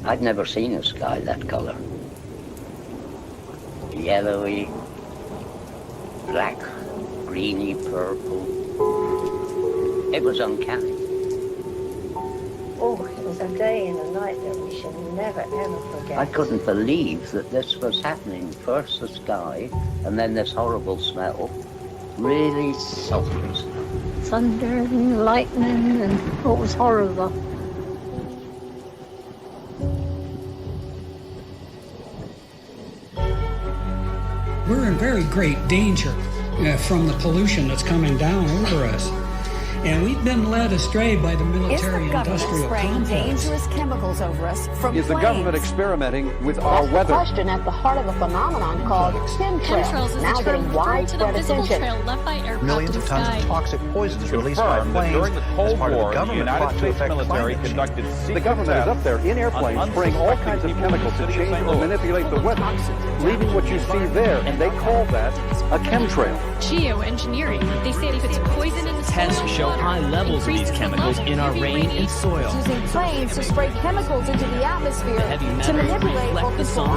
I'd never seen a sky that colour. Yellowy, black, greeny, purple. It was uncanny. Oh, it was a day and a night that we should never, ever forget. I couldn't believe that this was happening. First the sky, and then this horrible smell. Really sultry smell. Thunder and lightning, and it was horrible. We're in very great danger from the pollution that's coming down over us. And we've been led astray by the military-industrial complex. Dangerous chemicals over us from Is the government experimenting with our weather? That's the question at the heart of a phenomenon called chemtrails, now getting widespread attention. Millions of tons of toxic poisons released by planes during the Cold War, the United States military conducted the government is up there in airplanes spraying all kinds of chemicals to change or manipulate the weather, leaving what you see there, and they call that a chemtrail. Geoengineering. They say it puts poison in the tests show high levels of these chemicals in our rain and soil. Using planes to spray chemicals into the atmosphere to manipulate or control.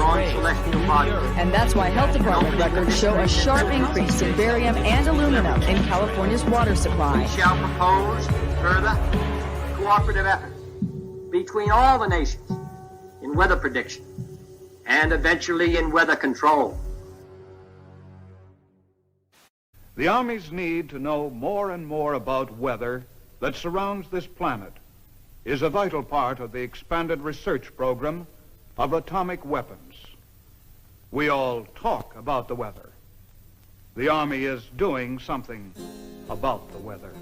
And that's why health department records show a sharp increase in barium and aluminum in California's water supply. We shall propose further cooperative efforts between all the nations in weather prediction and eventually in weather control. The Army's need to know more and more about weather that surrounds this planet is a vital part of the expanded research program of atomic weapons. We all talk about the weather. The Army is doing something about the weather.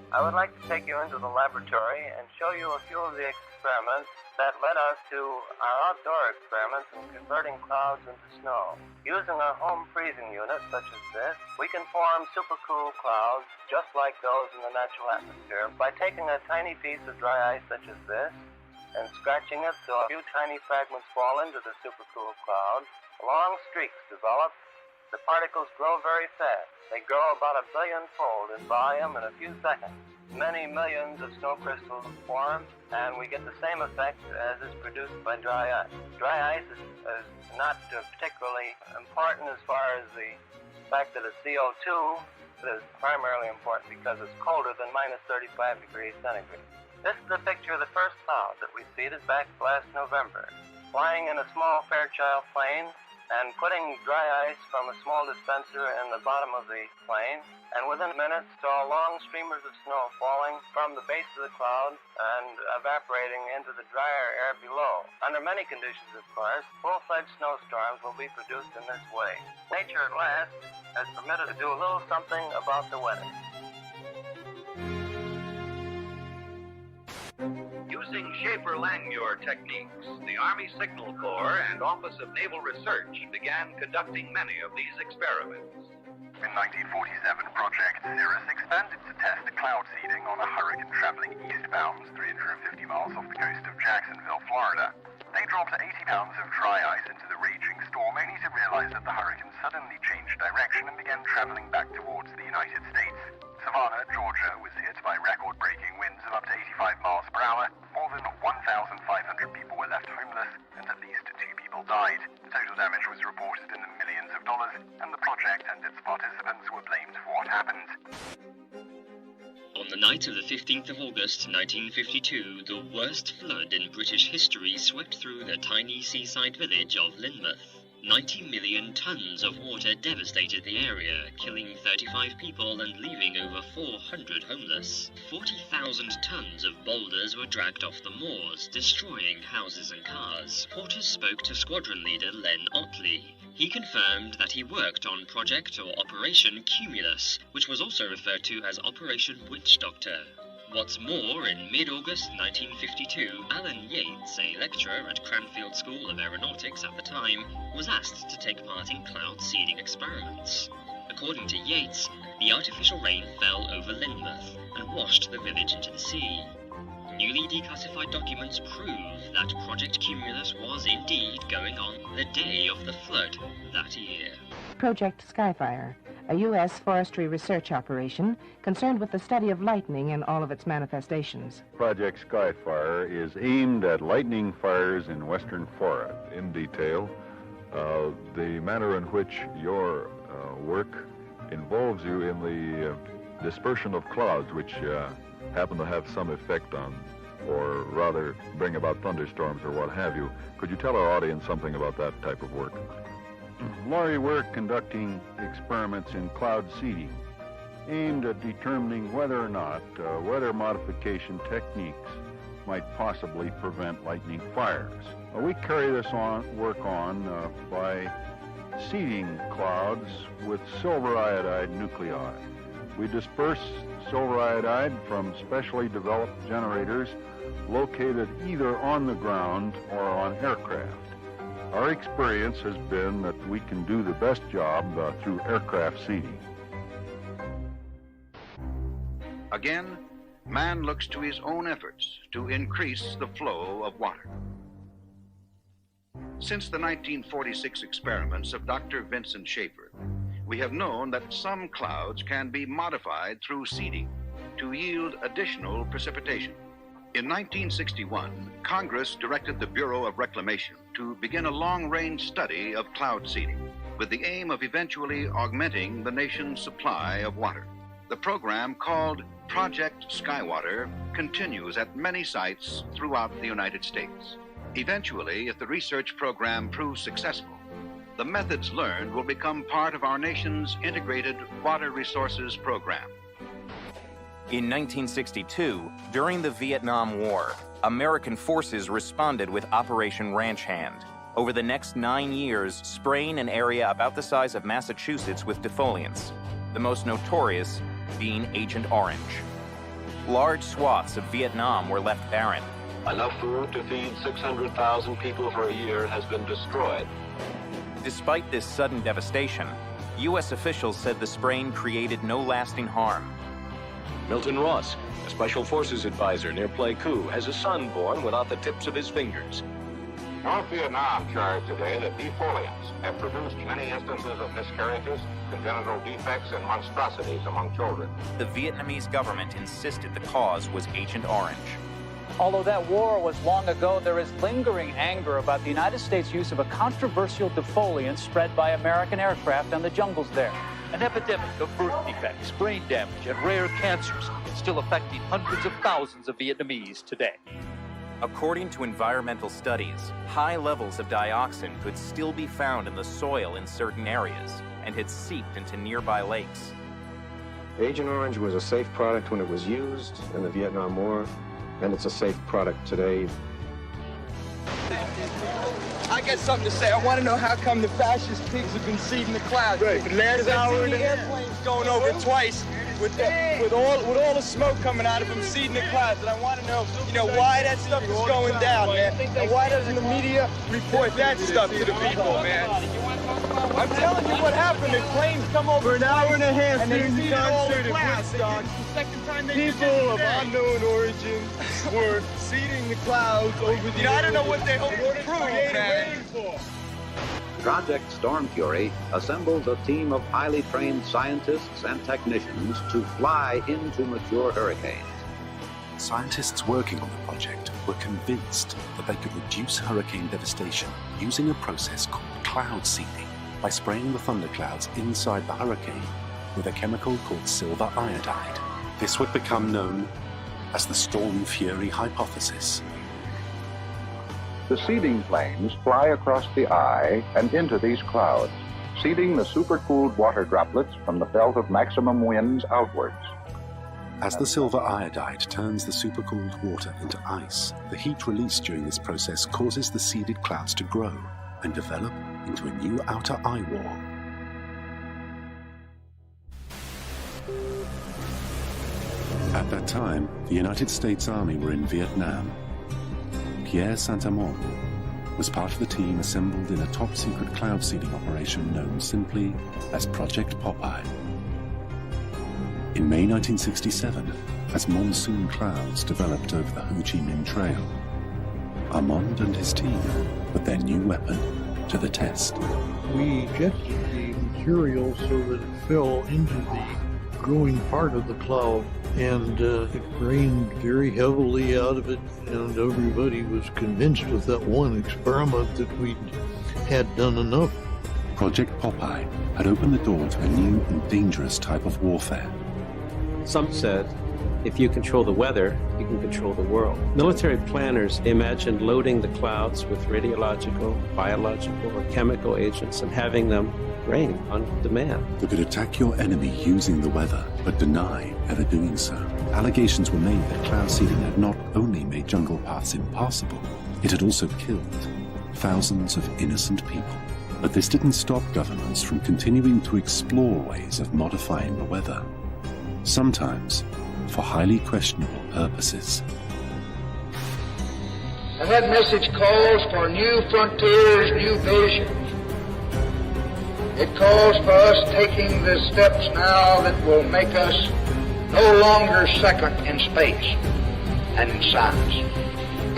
I would like to take you into the laboratory and show you a few of the experiments that led us to our outdoor experiments in converting clouds into snow. Using a home freezing unit such as this, we can form supercool clouds just like those in the natural atmosphere by taking a tiny piece of dry ice such as this and scratching it so a few tiny fragments fall into the supercool cloud. Long streaks develop. The particles grow very fast. They grow about 1 billion-fold in volume in a few seconds. Many millions of snow crystals form, and we get the same effect as is produced by dry ice. Dry ice is not particularly important as far as the fact that it's CO2. It is primarily important because it's colder than minus 35 degrees centigrade. This is a picture of the first cloud that we seeded back last November. Flying in a small Fairchild plane, and putting dry ice from a small dispenser in the bottom of the plane, and within minutes saw long streamers of snow falling from the base of the cloud and evaporating into the drier air below. Under many conditions, of course, full-fledged snowstorms will be produced in this way. Nature at last has permitted to do a little something about the weather. Using Schaefer-Langmuir techniques, the Army Signal Corps and Office of Naval Research began conducting many of these experiments. In 1947, Project Cirrus expanded to test cloud seeding on a hurricane traveling eastbound 350 miles off the coast of Jacksonville, Florida. They dropped 80 pounds of dry ice into the raging storm, only to realize that the hurricane suddenly changed direction and began traveling back towards the United States. Savannah, Georgia, was hit by record-breaking winds of up to 85 miles per hour. More than 1,500 people were left homeless, and at least 2 people died. The total damage was reported in the millions of dollars, and the project and its participants were blamed for what happened. On the night of the 15th of August, 1952, the worst flood in British history swept through the tiny seaside village of Lynmouth. 90 million tons of water devastated the area, killing 35 people and leaving over 400 homeless. 40,000 tons of boulders were dragged off the moors, destroying houses and cars. Reporters spoke to squadron leader Len Otley. He confirmed that he worked on Project or Operation Cumulus, which was also referred to as Operation Witch Doctor. What's more, in mid-August 1952, Alan Yates, a lecturer at Cranfield School of Aeronautics at the time, was asked to take part in cloud seeding experiments. According to Yates, the artificial rain fell over Lynmouth and washed the village into the sea. Newly declassified documents prove that Project Cumulus was indeed going on the day of the flood that year. Project Skyfire, a U.S. forestry research operation concerned with the study of lightning and all of its manifestations. Project Skyfire is aimed at lightning fires in western Florida. In detail, the manner in which your work involves you in the dispersion of clouds, which happen to have some effect on, or rather bring about thunderstorms or what have you. Could you tell our audience something about that type of work? Laurie, we're conducting experiments in cloud seeding aimed at determining whether or not weather modification techniques might possibly prevent lightning fires. We carry this work on by seeding clouds with silver iodide nuclei. We disperse silver iodide from specially developed generators located either on the ground or on aircraft. Our experience has been that we can do the best job through aircraft seeding. Again, man looks to his own efforts to increase the flow of water. Since the 1946 experiments of Dr. Vincent Schaefer, we have known that some clouds can be modified through seeding to yield additional precipitation. In 1961, Congress directed the Bureau of Reclamation to begin a long-range study of cloud seeding with the aim of eventually augmenting the nation's supply of water. The program, called Project Skywater, continues at many sites throughout the United States. Eventually, if the research program proves successful, the methods learned will become part of our nation's integrated water resources program. In 1962, during the Vietnam War, American forces responded with Operation Ranch Hand. Over the next 9 years, spraying an area about the size of Massachusetts with defoliants, the most notorious being Agent Orange. Large swaths of Vietnam were left barren. Enough food to feed 600,000 people for a year has been destroyed. Despite this sudden devastation, U.S. officials said the spraying created no lasting harm. Milton Ross, a Special Forces advisor near Pleiku, has a son born without the tips of his fingers. North Vietnam charged today that defoliants have produced many instances of miscarriages, congenital defects, and monstrosities among children. The Vietnamese government insisted the cause was Agent Orange. Although that war was long ago, there is lingering anger about the United States' use of a controversial defoliant spread by American aircraft on the jungles there. An epidemic of birth defects, brain damage, and rare cancers still affecting hundreds of thousands of Vietnamese today. According to environmental studies, high levels of dioxin could still be found in the soil in certain areas and had seeped into nearby lakes. Agent Orange was a safe product when it was used in the Vietnam War, and it's a safe product today. I got something to say. I want to know how come the fascist pigs have been seeding the clouds. Right. Last hour the airplanes going over twice with all the smoke coming out of them seeding the clouds. And I want to know, why that stuff is going down, man. And why doesn't the media report that stuff to the people, man? I'm telling you what happened. The planes come over for an hour and a half and they seed all the clouds. People of unknown origin were seeding the clouds over the I don't know what they hope to prove, man. Project Storm Fury assembles a team of highly trained scientists and technicians to fly into mature hurricanes. Scientists working on the project were convinced that they could reduce hurricane devastation using a process called cloud seeding by spraying the thunderclouds inside the hurricane with a chemical called silver iodide. This would become known as the Storm Fury hypothesis. The seeding planes fly across the eye and into these clouds, seeding the supercooled water droplets from the belt of maximum winds outwards. As the silver iodide turns the supercooled water into ice, the heat released during this process causes the seeded clouds to grow and develop into a new outer eye wall. At that time, the United States Army were in Vietnam. Pierre Saint-Amand was part of the team assembled in a top-secret cloud seeding operation known simply as Project Popeye. In May 1967, as monsoon clouds developed over the Ho Chi Minh Trail, Armand and his team put their new weapon to the test. We ejected the material so that it fell into the growing part of the cloud, and it rained very heavily out of it, and everybody was convinced with that one experiment that we had done enough. Project Popeye had opened the door to a new and dangerous type of warfare. Some said, if you control the weather, you can control the world. Military planners imagined loading the clouds with radiological, biological, or chemical agents and having them rain on demand. They could attack your enemy using the weather, but deny ever doing so. Allegations were made that cloud seeding had not only made jungle paths impassable, it had also killed thousands of innocent people. But this didn't stop governments from continuing to explore ways of modifying the weather, sometimes for highly questionable purposes. And that message calls for new frontiers, new visions. It calls for us taking the steps now that will make us no longer second in space and in science.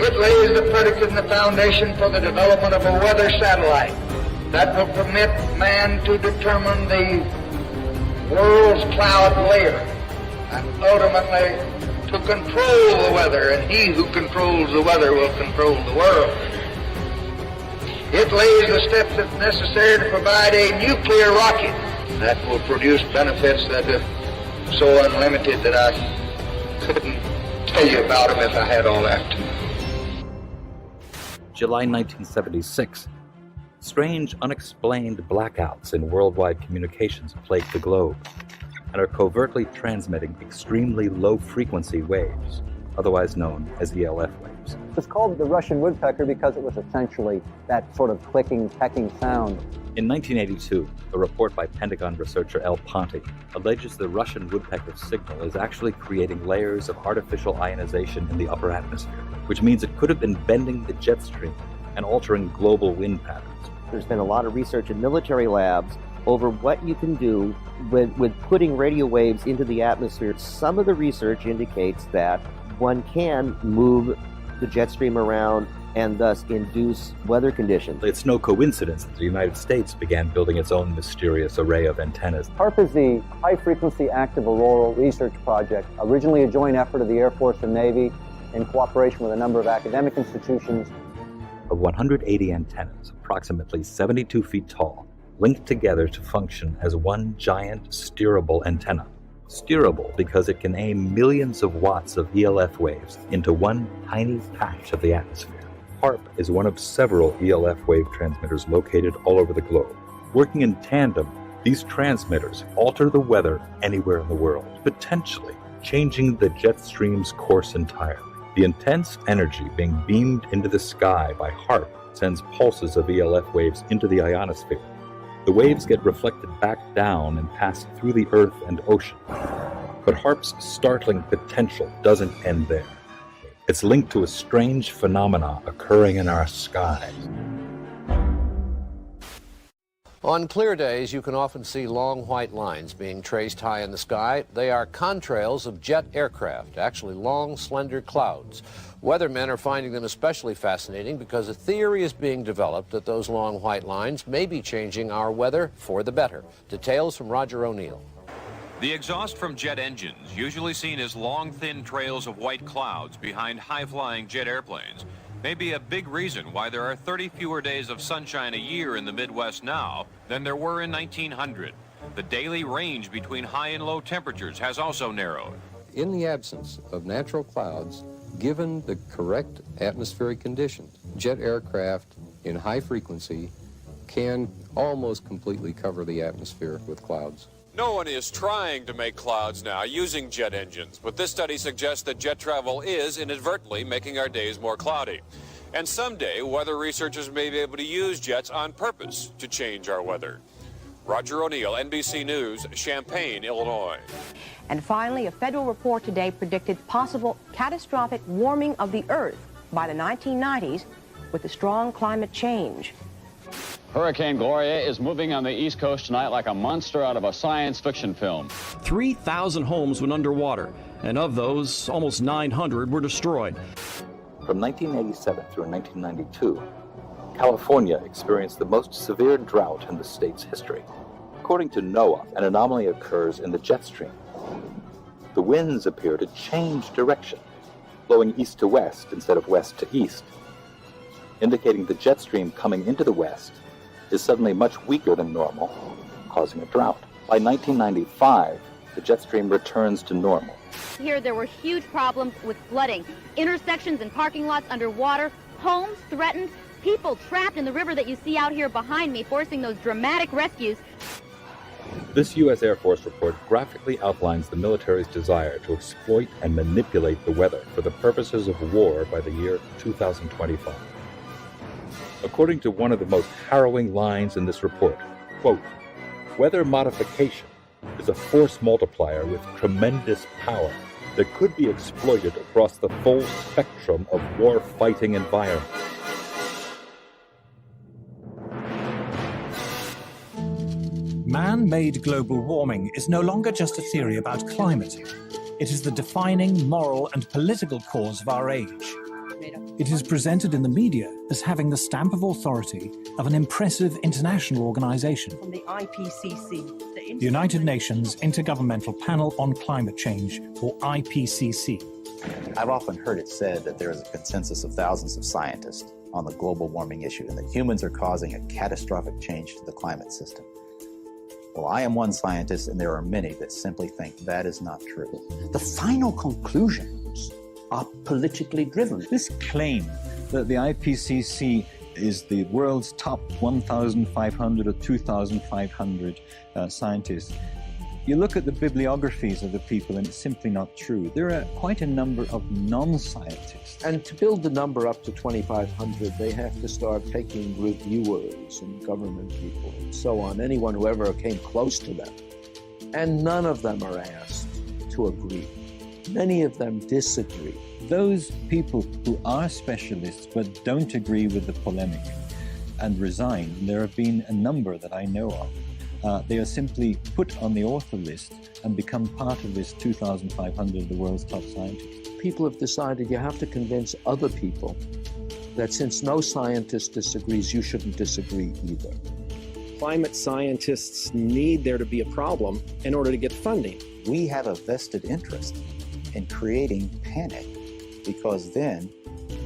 It lays the predicate and the foundation for the development of a weather satellite that will permit man to determine the world's cloud layer and ultimately to control the weather, and he who controls the weather will control the world. It lays the steps that's necessary to provide a nuclear rocket that will produce benefits that are so unlimited that I couldn't tell you about them if I had all that. July 1976. Strange, unexplained blackouts in worldwide communications plague the globe and are covertly transmitting extremely low-frequency waves, otherwise known as ELF waves. It's called the Russian woodpecker because it was essentially that sort of clicking, pecking sound. In 1982, a report by Pentagon researcher L. Ponte alleges the Russian woodpecker signal is actually creating layers of artificial ionization in the upper atmosphere, which means it could have been bending the jet stream and altering global wind patterns. There's been a lot of research in military labs over what you can do with putting radio waves into the atmosphere. Some of the research indicates that one can move the jet stream around and thus induce weather conditions. It's no coincidence that the United States began building its own mysterious array of antennas. HAARP is the High Frequency Active Auroral Research Project, originally a joint effort of the Air Force and Navy in cooperation with a number of academic institutions. Of 180 antennas, approximately 72 feet tall, linked together to function as one giant steerable antenna. Steerable because it can aim millions of watts of ELF waves into one tiny patch of the atmosphere. HAARP is one of several ELF wave transmitters located all over the globe. Working in tandem, these transmitters alter the weather anywhere in the world, potentially changing the jet stream's course entirely. The intense energy being beamed into the sky by HAARP sends pulses of ELF waves into the ionosphere. The waves get reflected back down and pass through the Earth and ocean. But HAARP's startling potential doesn't end there. It's linked to a strange phenomena occurring in our skies. On clear days, you can often see long white lines being traced high in the sky. They are contrails of jet aircraft, actually long, slender clouds. Weathermen are finding them especially fascinating because a theory is being developed that those long white lines may be changing our weather for the better. Details from Roger O'Neill. The exhaust from jet engines, usually seen as long, thin trails of white clouds behind high-flying jet airplanes, may be a big reason why there are 30 fewer days of sunshine a year in the Midwest now than there were in 1900. The daily range between high and low temperatures has also narrowed. In the absence of natural clouds, Given the correct atmospheric conditions, jet aircraft in high frequency can almost completely cover the atmosphere with clouds. No one is trying to make clouds now using jet engines, but this study suggests that jet travel is inadvertently making our days more cloudy. And someday, weather researchers may be able to use jets on purpose to change our weather. Roger O'Neill, NBC News, Champaign, Illinois. And finally, a federal report today predicted possible catastrophic warming of the Earth by the 1990s with a strong climate change. Hurricane Gloria is moving on the East Coast tonight like a monster out of a science fiction film. 3,000 homes went underwater, and of those, almost 900 were destroyed. From 1987 through 1992, California experienced the most severe drought in the state's history. According to NOAA, an anomaly occurs in the jet stream. The winds appear to change direction, blowing east to west instead of west to east, indicating the jet stream coming into the west is suddenly much weaker than normal, causing a drought. By 1995, the jet stream returns to normal. Here there were huge problems with flooding, intersections and parking lots underwater, homes threatened, people trapped in the river that you see out here behind me, forcing those dramatic rescues. This U.S. Air Force report graphically outlines the military's desire to exploit and manipulate the weather for the purposes of war by the year 2025. According to one of the most harrowing lines in this report, quote, "Weather modification is a force multiplier with tremendous power that could be exploited across the full spectrum of war-fighting environments." Man-made global warming is no longer just a theory about climate. It is the defining moral and political cause of our age. It is presented in the media as having the stamp of authority of an impressive international organization, From the IPCC, the United Nations Intergovernmental Panel on Climate Change, or IPCC. I've often heard it said that there is a consensus of thousands of scientists on the global warming issue and that humans are causing a catastrophic change to the climate system. Well, I am one scientist, and there are many that simply think that is not true. The final conclusions are politically driven. This claim that the IPCC is the world's top 1,500 or 2,500 scientists, you look at the bibliographies of the people and it's simply not true. There are quite a number of non-scientists. And to build the number up to 2,500, they have to start taking reviewers and government people and so on, anyone who ever came close to them. And none of them are asked to agree. Many of them disagree. Those people who are specialists but don't agree with the polemic and resign, there have been a number that I know of. They are simply put on the author list and become part of this 2,500 of the world's top scientists. People have decided you have to convince other people that since no scientist disagrees, you shouldn't disagree either. Climate scientists need there to be a problem in order to get funding. We have a vested interest in creating panic because then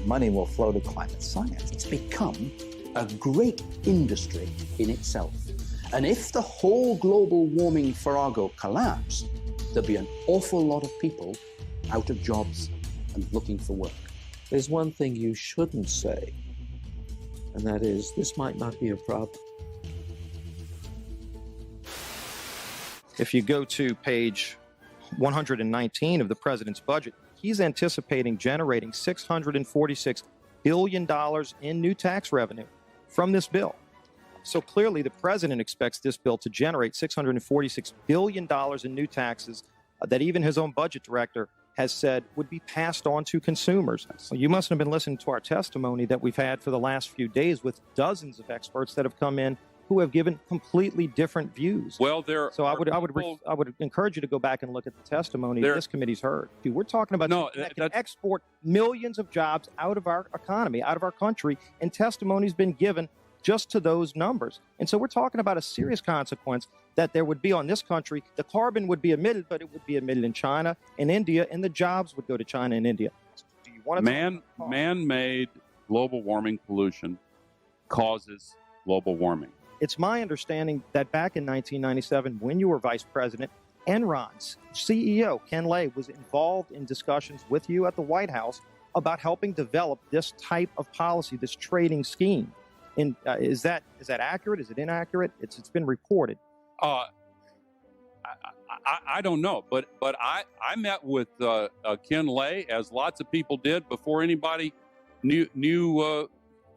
money will flow to climate science. It's become a great industry in itself. And if the whole global warming farrago collapsed, there'd be an awful lot of people out of jobs and looking for work. There's one thing you shouldn't say, and that is, this might not be a problem. If you go to page 119 of the president's budget, he's anticipating generating $646 billion in new tax revenue from this bill. So clearly, the president expects this bill to generate $646 billion in new taxes that even his own budget director has said would be passed on to consumers. So you must have been listening to our testimony that we've had for the last few days with dozens of experts that have come in who have given completely different views. Well, I would encourage you to go back and look at the testimony this committee's heard. Dude, we're talking about that can export millions of jobs out of our economy, out of our country, and testimony's been given just to those numbers. And so we're talking about a serious consequence that there would be on this country. The carbon would be emitted, but it would be emitted in China and India, and the jobs would go to China and India. Do you want to man-made global warming pollution causes global warming. It's my understanding that back in 1997, when you were vice president, Enron's CEO, Ken Lay, was involved in discussions with you at the White House about helping develop this type of policy, this trading scheme. And is that accurate? Is it inaccurate? It's been reported. I don't know, but I met with Ken Lay, as lots of people did, before anybody knew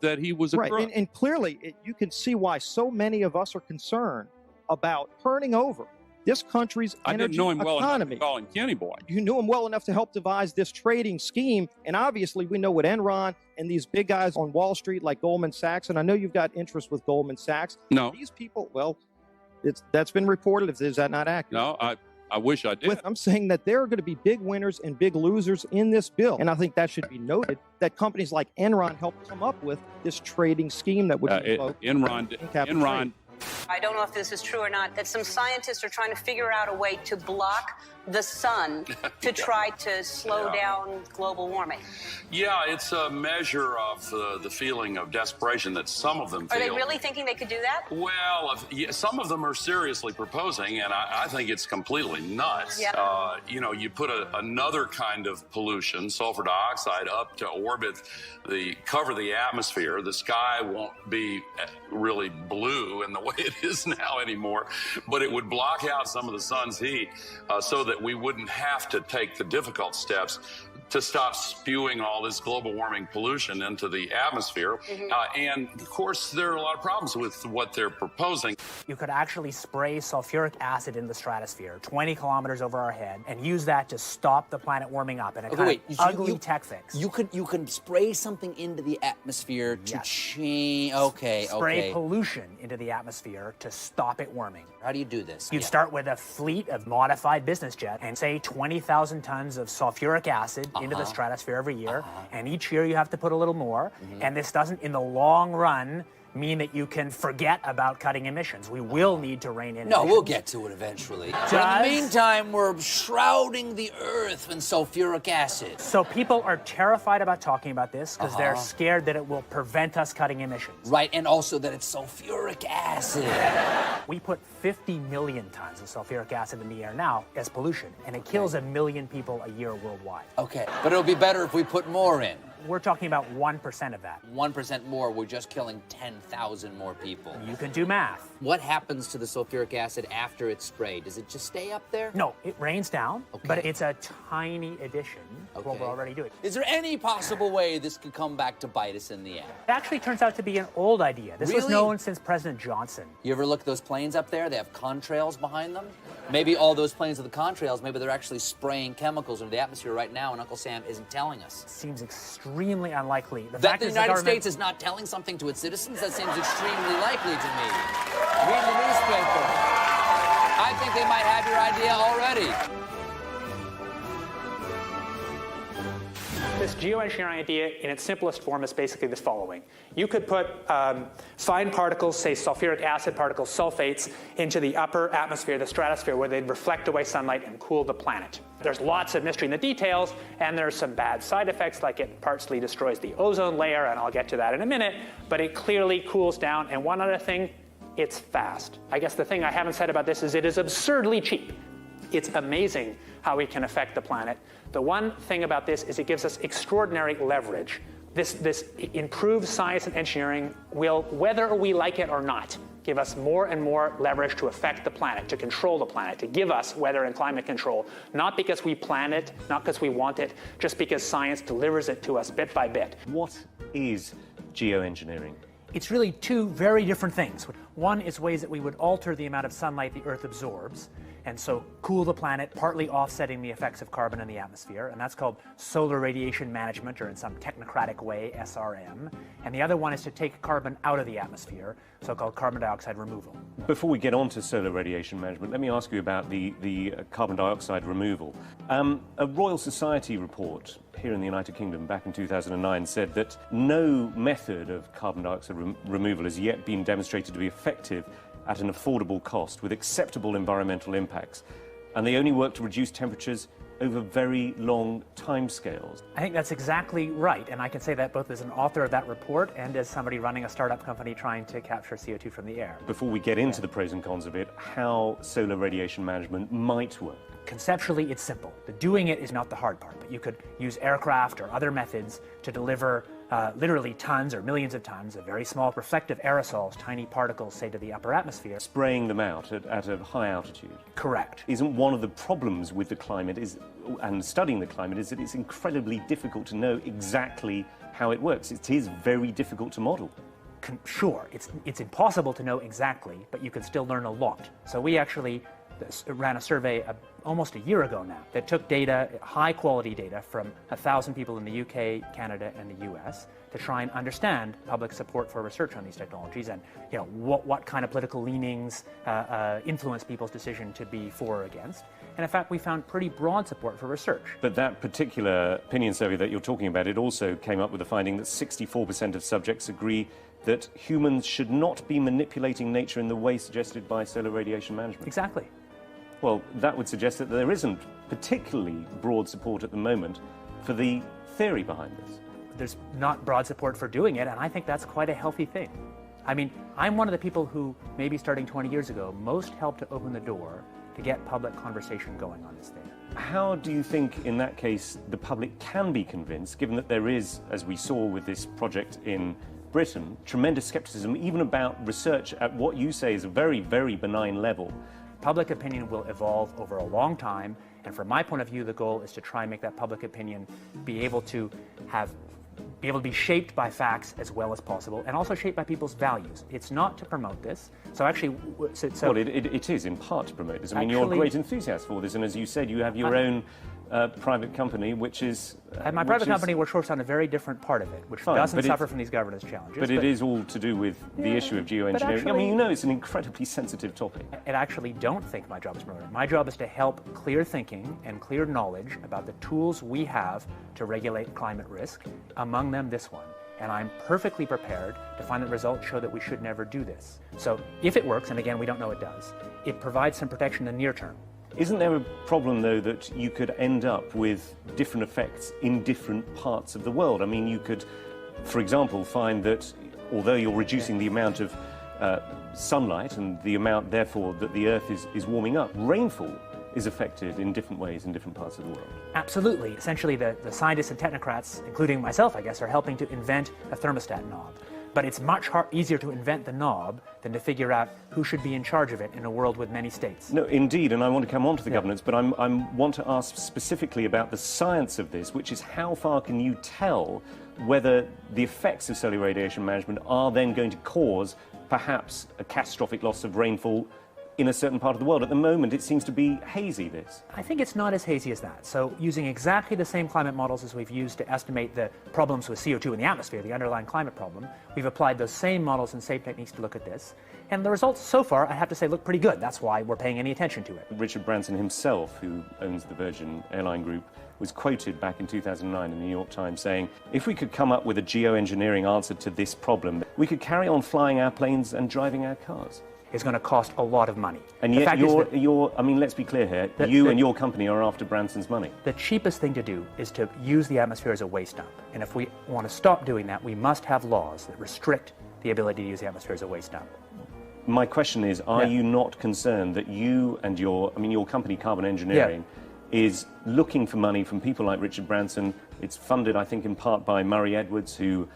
that he was a right. crook. And clearly, you can see why so many of us are concerned about turning over this country's energy I didn't know him well enough economy. to call him Kenny Boy. You knew him well enough to help devise this trading scheme, and obviously we know what Enron and these big guys on Wall Street like Goldman Sachs, and I know you've got interest with Goldman Sachs. No. These people, well, that's been reported. Is that not accurate? No, I wish I did. I'm saying that there are going to be big winners and big losers in this bill. And I think that should be noted, that companies like Enron helped come up with this trading scheme that would Enron. I don't know if this is true or not, that some scientists are trying to figure out a way to block the sun to try to slow down global warming. Yeah, it's a measure of the feeling of desperation that some of them feel. Are they really thinking they could do that? Well, some of them are seriously proposing, and I think it's completely nuts. Yeah. You put another kind of pollution, sulfur dioxide, up to orbit, cover the atmosphere. The sky won't be really blue in the way it is now anymore, but it would block out some of the sun's heat so that we wouldn't have to take the difficult steps to stop spewing all this global warming pollution into the atmosphere. And of course, there are a lot of problems with what they're proposing. You could actually spray sulfuric acid in the stratosphere 20 kilometers over our head and use that to stop the planet warming up in a kind of ugly tech fix. You could spray something into the atmosphere to change. Spray pollution into the atmosphere to stop it warming. How do you do this? You'd start with a fleet of modified business jets and say 20,000 tons of sulfuric acid into the stratosphere every year, and each year you have to put a little more, and this doesn't, in the long run, mean that you can forget about cutting emissions. We will need to rein in emissions. No, we'll get to it eventually. But in the meantime, we're shrouding the Earth in sulfuric acid. So people are terrified about talking about this because they're scared that it will prevent us cutting emissions. Right, and also that it's sulfuric acid. We put 50 million tons of sulfuric acid in the air now as pollution, and it kills 1 million people a year worldwide. Okay, but it'll be better if we put more in. We're talking about 1% of that. 1% more, we're just killing 10,000 more people. You can do math. What happens to the sulfuric acid after it's sprayed? Does it just stay up there? No, it rains down, but it's a tiny addition to what we're already doing. Is there any possible way this could come back to bite us in the end? It actually turns out to be an old idea. This was known since President Johnson. You ever look at those planes up there? They have contrails behind them. Maybe all those planes with the contrails, maybe they're actually spraying chemicals into the atmosphere right now, and Uncle Sam isn't telling us. Seems extremely unlikely. That the United States is not telling something to its citizens? That seems extremely likely to me. Read the newspaper. I think they might have your idea already. This geoengineering idea in its simplest form is basically the following. You could put fine particles, say sulfuric acid particles, sulfates, into the upper atmosphere, the stratosphere, where they'd reflect away sunlight and cool the planet. There's lots of mystery in the details, and there's some bad side effects, like it partially destroys the ozone layer, and I'll get to that in a minute, but it clearly cools down. And one other thing, it's fast. I guess the thing I haven't said about this is it is absurdly cheap. It's amazing how we can affect the planet. The one thing about this is it gives us extraordinary leverage. This improved science and engineering will, whether we like it or not, give us more and more leverage to affect the planet, to control the planet, to give us weather and climate control, not because we plan it, not because we want it, just because science delivers it to us bit by bit. What is geoengineering? It's really two very different things. One is ways that we would alter the amount of sunlight the Earth absorbs, and so cool the planet, partly offsetting the effects of carbon in the atmosphere, and that's called solar radiation management, or in some technocratic way, SRM. And the other one is to take carbon out of the atmosphere, so-called carbon dioxide removal. Before we get on to solar radiation management, let me ask you about the carbon dioxide removal. A Royal Society report here in the United Kingdom back in 2009 said that no method of carbon dioxide removal has yet been demonstrated to be effective at an affordable cost with acceptable environmental impacts, and they only work to reduce temperatures over very long timescales. I think that's exactly right, and I can say that both as an author of that report and as somebody running a startup company trying to capture CO2 from the air. Before we get into the pros and cons of it, how solar radiation management might work. conceptually it's simple. The doing it is not the hard part, but you could use aircraft or other methods to deliver literally tons or millions of tons of very small reflective aerosols, tiny particles, say, to the upper atmosphere. Spraying them out at a high altitude. Correct. Isn't one of the problems with the climate and studying the climate is that it's incredibly difficult to know exactly how it works. It is very difficult to model. Sure, it's impossible to know exactly, but you can still learn a lot. So we actually ran a survey almost a year ago now that took data, high quality data, from 1,000 people in the UK, Canada, and the US to try and understand public support for research on these technologies and what kind of political leanings influence people's decision to be for or against. And in fact, we found pretty broad support for research. But that particular opinion survey that you're talking about, it also came up with the finding that 64% of subjects agree that humans should not be manipulating nature in the way suggested by solar radiation management. Exactly. Well, that would suggest that there isn't particularly broad support at the moment for the theory behind this. There's not broad support for doing it, and I think that's quite a healthy thing. I mean, I'm one of the people who, maybe starting 20 years ago, most helped to open the door to get public conversation going on this thing. How do you think, in that case, the public can be convinced, given that there is, as we saw with this project in Britain, tremendous skepticism, even about research at what you say is a very, very benign level? Public opinion will evolve over a long time, and from my point of view, the goal is to try and make that public opinion be able to be shaped by facts as well as possible, and also shaped by people's values. It's not to promote this. So actually, well, it is in part to promote this. I mean, you're a great enthusiast for this, and as you said, you have your own private company, which is... my private company works on a very different part of it, which doesn't suffer from these governance challenges. But it is all to do with the issue of geoengineering. Actually, I mean, you know, it's an incredibly sensitive topic. I actually don't think my job is promoting it. My job is to help clear thinking and clear knowledge about the tools we have to regulate climate risk, among them this one. And I'm perfectly prepared to find that results show that we should never do this. So if it works, and again, we don't know it does, it provides some protection in the near term. Isn't there a problem, though, that you could end up with different effects in different parts of the world? I mean, you could, for example, find that although you're reducing the amount of sunlight and the amount, therefore, that the Earth is warming up, rainfall is affected in different ways in different parts of the world. Absolutely. Essentially, the scientists and technocrats, including myself, I guess, are helping to invent a thermostat knob. But it's much easier to invent the knob than to figure out who should be in charge of it in a world with many states. No, indeed, and I want to come on to the governance, but I want to ask specifically about the science of this, which is how far can you tell whether the effects of solar radiation management are then going to cause perhaps a catastrophic loss of rainfall in a certain part of the world. At the moment, it seems to be hazy, this. I think it's not as hazy as that. So using exactly the same climate models as we've used to estimate the problems with CO2 in the atmosphere, the underlying climate problem, we've applied those same models and same techniques to look at this. And the results so far, I have to say, look pretty good. That's why we're paying any attention to it. Richard Branson himself, who owns the Virgin Airline Group, was quoted back in 2009 in the New York Times saying, if we could come up with a geoengineering answer to this problem, we could carry on flying our planes and driving our cars. Is going to cost a lot of money. And yet I mean, let's be clear here, you and your company are after Branson's money. The cheapest thing to do is to use the atmosphere as a waste dump. And if we want to stop doing that, we must have laws that restrict the ability to use the atmosphere as a waste dump. My question is, are you not concerned that you and your company, Carbon Engineering, is looking for money from people like Richard Branson? It's funded, I think, in part by Murray Edwards, who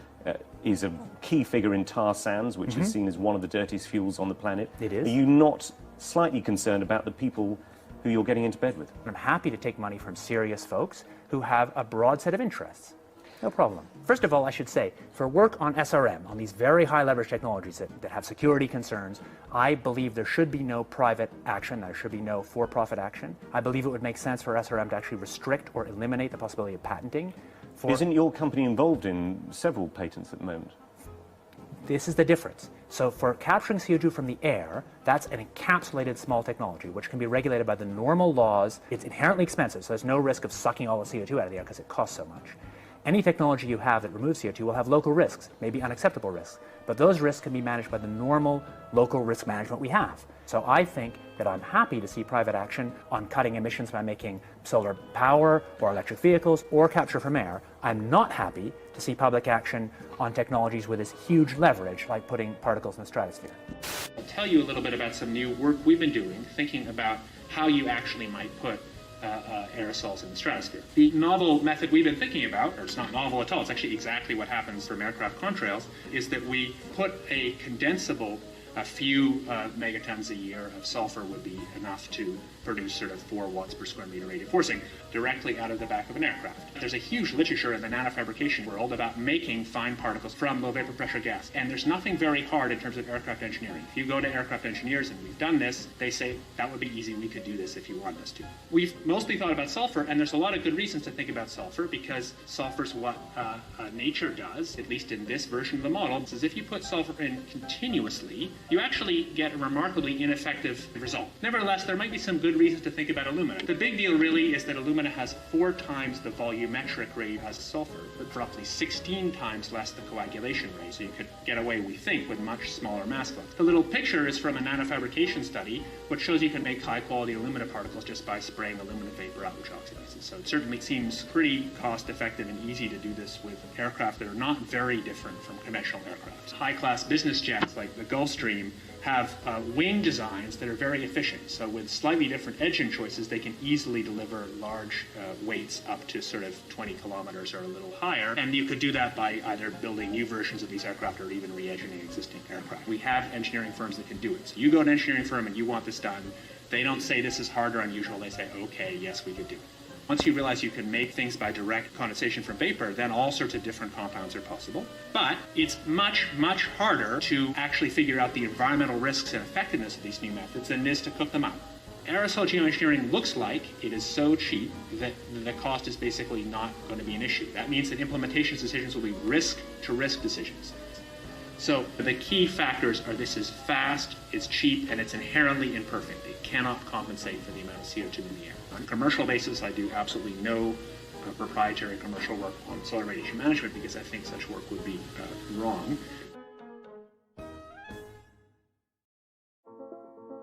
is a key figure in tar sands, which is seen as one of the dirtiest fuels on the planet. It is. Are you not slightly concerned about the people who you're getting into bed with? I'm happy to take money from serious folks who have a broad set of interests. No problem. First of all, I should say, for work on SRM, on these very high leverage technologies that have security concerns, I believe there should be no private action, there should be no for-profit action. I believe it would make sense for SRM to actually restrict or eliminate the possibility of patenting. Isn't your company involved in several patents at the moment? This is the difference. So for capturing CO2 from the air, that's an encapsulated small technology, which can be regulated by the normal laws. It's inherently expensive, so there's no risk of sucking all the CO2 out of the air because it costs so much. Any technology you have that removes CO2 will have local risks, maybe unacceptable risks, but those risks can be managed by the normal local risk management we have. So I think that I'm happy to see private action on cutting emissions by making solar power or electric vehicles or capture from air. I'm not happy to see public action on technologies with this huge leverage, like putting particles in the stratosphere. I'll tell you a little bit about some new work we've been doing, thinking about how you actually might put aerosols in the stratosphere. The novel method we've been thinking about, or it's not novel at all, it's actually exactly what happens from aircraft contrails, is that we put a condensable, a few megatons a year of sulfur would be enough to produce sort of 4 watts per square meter radiative forcing directly out of the back of an aircraft. There's a huge literature in the nanofabrication world about making fine particles from low vapor pressure gas, and there's nothing very hard in terms of aircraft engineering. If you go to aircraft engineers, and we've done this, they say that would be easy, we could do this if you want us to. We've mostly thought about sulfur, and there's a lot of good reasons to think about sulfur, because sulfur's what nature does, at least in this version of the model, is if you put sulfur in continuously, you actually get a remarkably ineffective result. Nevertheless, there might be some good reasons to think about alumina. The big deal really is that alumina has 4 times the volumetric rate as sulfur, but roughly 16 times less the coagulation rate. So you could get away, we think, with much smaller mass flow. The little picture is from a nanofabrication study, which shows you can make high-quality alumina particles just by spraying alumina vapor out, which oxidizes. So it certainly seems pretty cost-effective and easy to do this with aircraft that are not very different from conventional aircraft. High-class business jets like the Gulfstream have wing designs that are very efficient. So with slightly different engine choices, they can easily deliver large weights up to sort of 20 kilometers or a little higher. And you could do that by either building new versions of these aircraft or even re-engineering existing aircraft. We have engineering firms that can do it. So you go to an engineering firm and you want this done. They don't say this is hard or unusual. They say, okay, yes, we could do it. Once you realize you can make things by direct condensation from vapor, then all sorts of different compounds are possible. But it's much, much harder to actually figure out the environmental risks and effectiveness of these new methods than it is to cook them up. Aerosol geoengineering looks like it is so cheap that the cost is basically not going to be an issue. That means that implementation decisions will be risk-to-risk decisions. So the key factors are this is fast, it's cheap, and it's inherently imperfect. It cannot compensate for the amount of CO2 in the air. On a commercial basis, I do absolutely no proprietary commercial work on solar radiation management because I think such work would be wrong.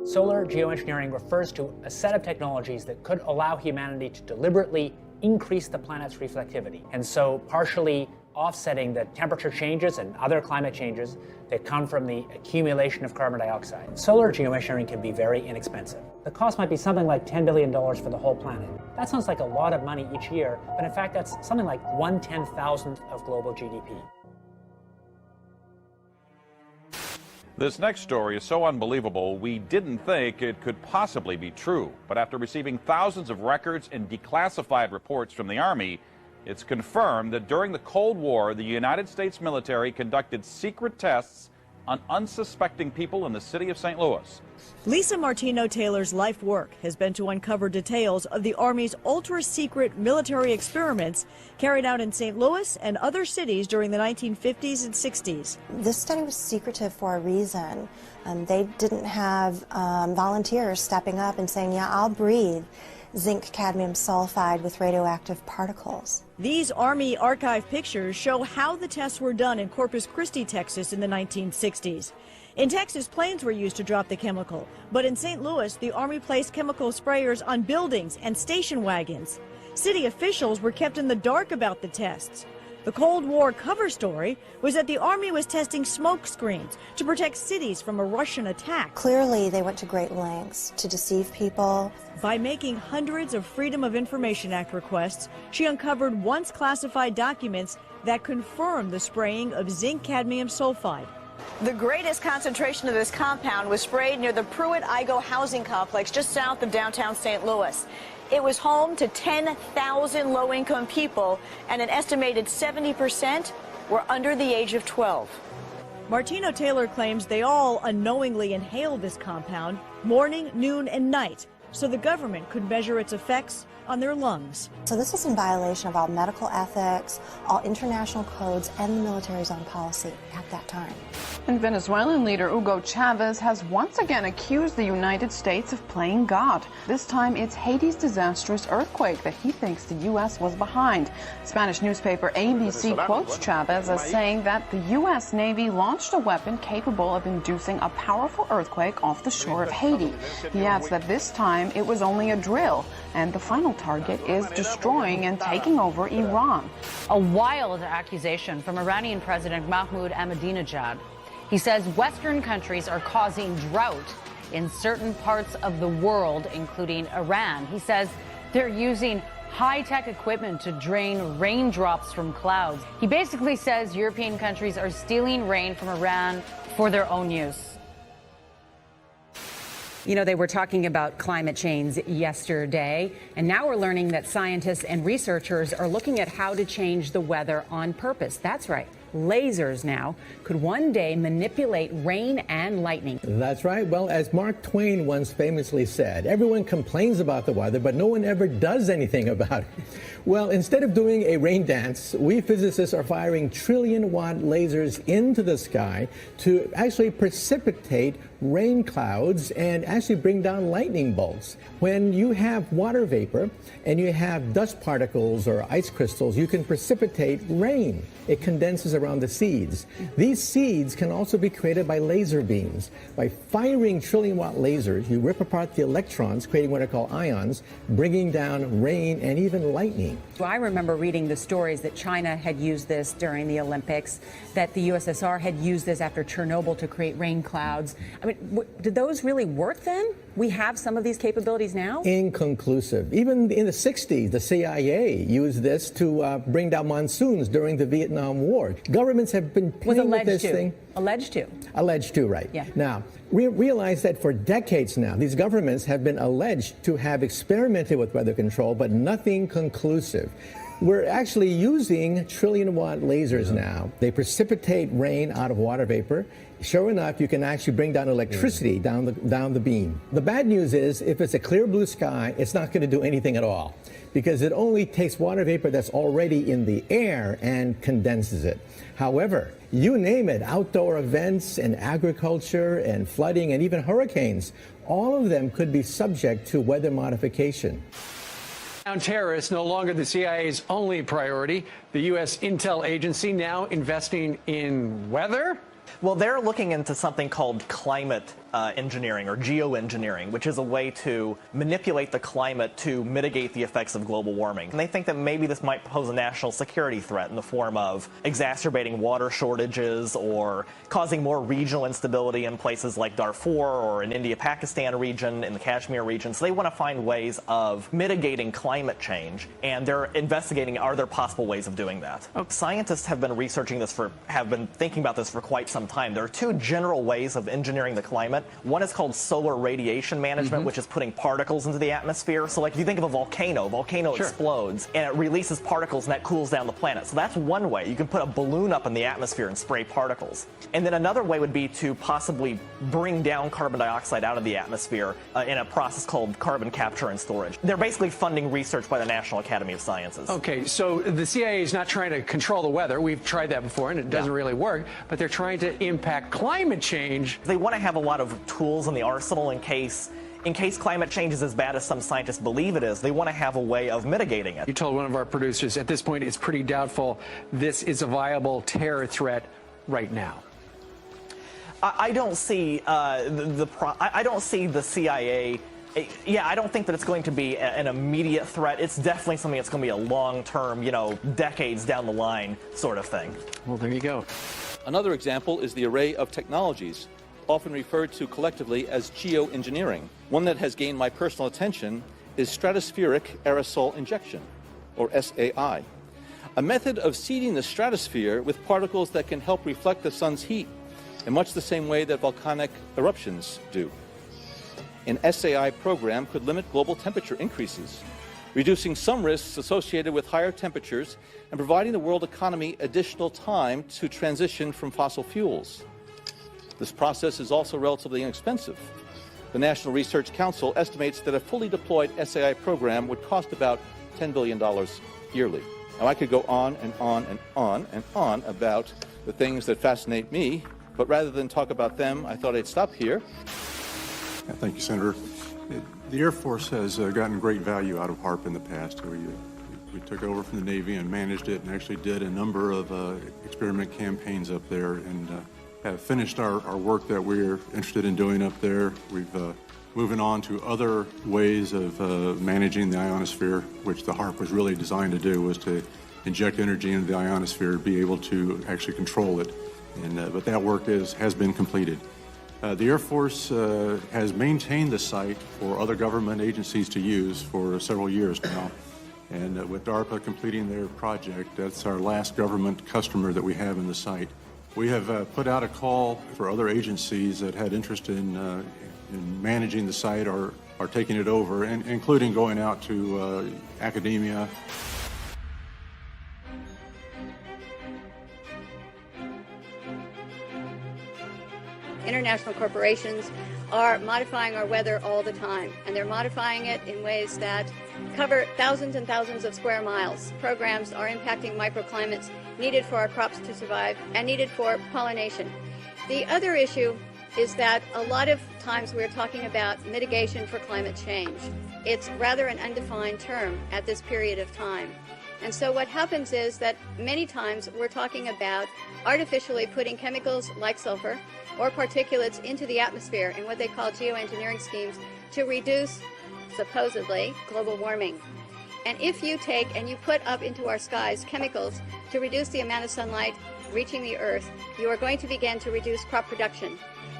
Solar geoengineering refers to a set of technologies that could allow humanity to deliberately increase the planet's reflectivity, and so partially offsetting the temperature changes and other climate changes that come from the accumulation of carbon dioxide. Solar geoengineering can be very inexpensive. The cost might be something like $10 billion for the whole planet. That sounds like a lot of money each year, but in fact that's something like 1/10,000th of global GDP. This next story is so unbelievable, we didn't think it could possibly be true. But after receiving thousands of records and declassified reports from the Army, it's confirmed that during the Cold War, the United States military conducted secret tests on unsuspecting people in the city of St. Louis. Lisa Martino-Taylor's life work has been to uncover details of the Army's ultra-secret military experiments carried out in St. Louis and other cities during the 1950s and 60s. This study was secretive for a reason. They didn't have volunteers stepping up and saying, yeah, I'll breathe zinc cadmium sulfide with radioactive particles. These Army archive pictures show how the tests were done in Corpus Christi, Texas in the 1960s. In Texas, planes were used to drop the chemical, but in St. Louis, the Army placed chemical sprayers on buildings and station wagons. City officials were kept in the dark about the tests. The Cold War cover story was that the Army was testing smoke screens to protect cities from a Russian attack. Clearly, they went to great lengths to deceive people. By making hundreds of Freedom of Information Act requests, she uncovered once classified documents that confirmed the spraying of zinc cadmium sulfide. The greatest concentration of this compound was sprayed near the Pruitt-Igoe housing complex just south of downtown St. Louis. It was home to 10,000 low-income people, and an estimated 70% were under the age of 12. Martino-Taylor claims they all unknowingly inhaled this compound morning, noon, and night, so the government could measure its effects on their lungs. So this is in violation of all medical ethics, all international codes, and the military's own policy at that time. And Venezuelan leader Hugo Chavez has once again accused the United States of playing God. This time it's Haiti's disastrous earthquake that he thinks the U.S. was behind. Spanish newspaper ABC quotes Chavez as saying that the U.S. Navy launched a weapon capable of inducing a powerful earthquake off the shore of Haiti. He adds that this time it was only a drill, and the final target is destroying and taking over Iran. A wild accusation from Iranian President Mahmoud Ahmadinejad. He says Western countries are causing drought in certain parts of the world, including Iran. He says they're using high-tech equipment to drain raindrops from clouds. He basically says European countries are stealing rain from Iran for their own use. You know, they were talking about climate change yesterday, and now we're learning that scientists and researchers are looking at how to change the weather on purpose. That's right. Lasers now could one day manipulate rain and lightning. That's right. Well, as Mark Twain once famously said, everyone complains about the weather, but no one ever does anything about it. Well, instead of doing a rain dance, we physicists are firing trillion-watt lasers into the sky to actually precipitate rain clouds and actually bring down lightning bolts. When you have water vapor and you have dust particles or ice crystals, you can precipitate rain. It condenses around the seeds. These seeds can also be created by laser beams. By firing trillion-watt lasers, you rip apart the electrons, creating what are called ions, bringing down rain and even lightning. So I remember reading the stories that China had used this during the Olympics, that the USSR had used this after Chernobyl to create rain clouds. I mean, did those really work then? We have some of these capabilities now? Inconclusive. Even in the 60s, the CIA used this to bring down monsoons during the Vietnam War. Governments have been playing with this thing. Alleged to. Alleged to, right. Yeah. Now, we realize that for decades now, these governments have been alleged to have experimented with weather control, but nothing conclusive. We're actually using trillion-watt lasers now. They precipitate rain out of water vapor. Sure enough, you can actually bring down electricity down the beam. The bad news is, if it's a clear blue sky, it's not going to do anything at all, because it only takes water vapor that's already in the air and condenses it. However, you name it, outdoor events and agriculture and flooding and even hurricanes, all of them could be subject to weather modification. Terrorists no longer the CIA's only priority. The U.S. intel agency now investing in weather? Well, they're looking into something called climate engineering or geoengineering, which is a way to manipulate the climate to mitigate the effects of global warming. And they think that maybe this might pose a national security threat in the form of exacerbating water shortages or causing more regional instability in places like Darfur or in India-Pakistan region, in the Kashmir region. So they want to find ways of mitigating climate change, and they're investigating, are there possible ways of doing that? Scientists have been researching this have been thinking about this for quite some time. There are two general ways of engineering the climate. One is called solar radiation management, which is putting particles into the atmosphere. So like if you think of a volcano explodes and it releases particles and that cools down the planet. So that's one way. You can put a balloon up in the atmosphere and spray particles. And then another way would be to possibly bring down carbon dioxide out of the atmosphere in a process called carbon capture and storage. They're basically funding research by the National Academy of Sciences. Okay, so the CIA is not trying to control the weather. We've tried that before and it doesn't really work, but they're trying to impact climate change. They want to have a lot of tools in the arsenal in case climate change is as bad as some scientists believe it is. They want to have a way of mitigating it. You told one of our producers at this point it's pretty doubtful this is a viable terror threat right now. I don't see I don't see the CIA. Yeah, I don't think that it's going to be an immediate threat. It's definitely something that's going to be a long-term, decades down the line sort of thing. Well, there you go. Another example is the array of technologies, often referred to collectively as geoengineering. One that has gained my personal attention is stratospheric aerosol injection, or SAI, a method of seeding the stratosphere with particles that can help reflect the sun's heat in much the same way that volcanic eruptions do. An SAI program could limit global temperature increases, reducing some risks associated with higher temperatures and providing the world economy additional time to transition from fossil fuels. This process is also relatively inexpensive. The National Research Council estimates that a fully deployed SAI program would cost about $10 billion yearly. Now, I could go on and on and on and on about the things that fascinate me, but rather than talk about them, I thought I'd stop here. Thank you, Senator. The Air Force has gotten great value out of HAARP in the past. We took over from the Navy and managed it and actually did a number of experiment campaigns up there and have finished our work that we're interested in doing up there. We've moving on to other ways of managing the ionosphere, which the HAARP was really designed to do, was to inject energy into the ionosphere, be able to actually control it. And but that work has been completed. The Air Force has maintained the site for other government agencies to use for several years now. And with DARPA completing their project, that's our last government customer that we have in the site. We have put out a call for other agencies that had interest in managing the site or taking it over, and including going out to academia. International corporations are modifying our weather all the time, and they're modifying it in ways that cover thousands and thousands of square miles. Programs are impacting microclimates needed for our crops to survive and needed for pollination. The other issue is that a lot of times we're talking about mitigation for climate change. It's rather an undefined term at this period of time. And so what happens is that many times we're talking about artificially putting chemicals like sulfur or particulates into the atmosphere in what they call geoengineering schemes to reduce, supposedly, global warming. And if you take and you put up into our skies chemicals to reduce the amount of sunlight reaching the earth, you are going to begin to reduce crop production.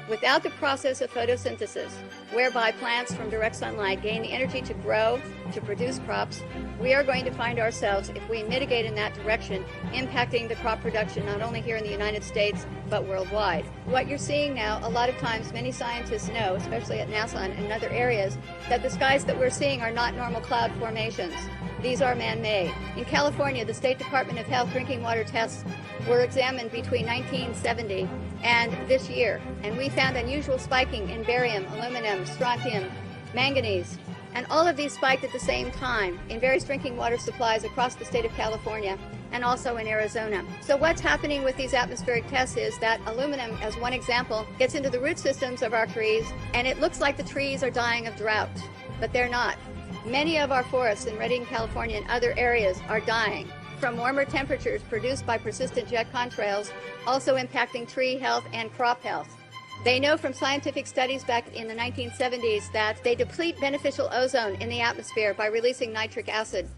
Without the process of photosynthesis, whereby plants from direct sunlight gain the energy to grow, to produce crops, we are going to find ourselves, if we mitigate in that direction, impacting the crop production not only here in the United States, but worldwide. What you're seeing now, a lot of times many scientists know, especially at NASA and other areas, that the skies that we're seeing are not normal cloud formations. These are man-made. In California, the State Department of Health drinking water tests were examined between 1970 and this year, and we found unusual spiking in barium, aluminum, strontium, manganese, and all of these spiked at the same time in various drinking water supplies across the state of California and also in Arizona. So what's happening with these atmospheric tests is that aluminum, as one example, gets into the root systems of our trees, and it looks like the trees are dying of drought, but they're not. Many of our forests in Redding, California and other areas are dying from warmer temperatures produced by persistent jet contrails, also impacting tree health and crop health. They know from scientific studies back in the 1970s that they deplete beneficial ozone in the atmosphere by releasing nitric acid.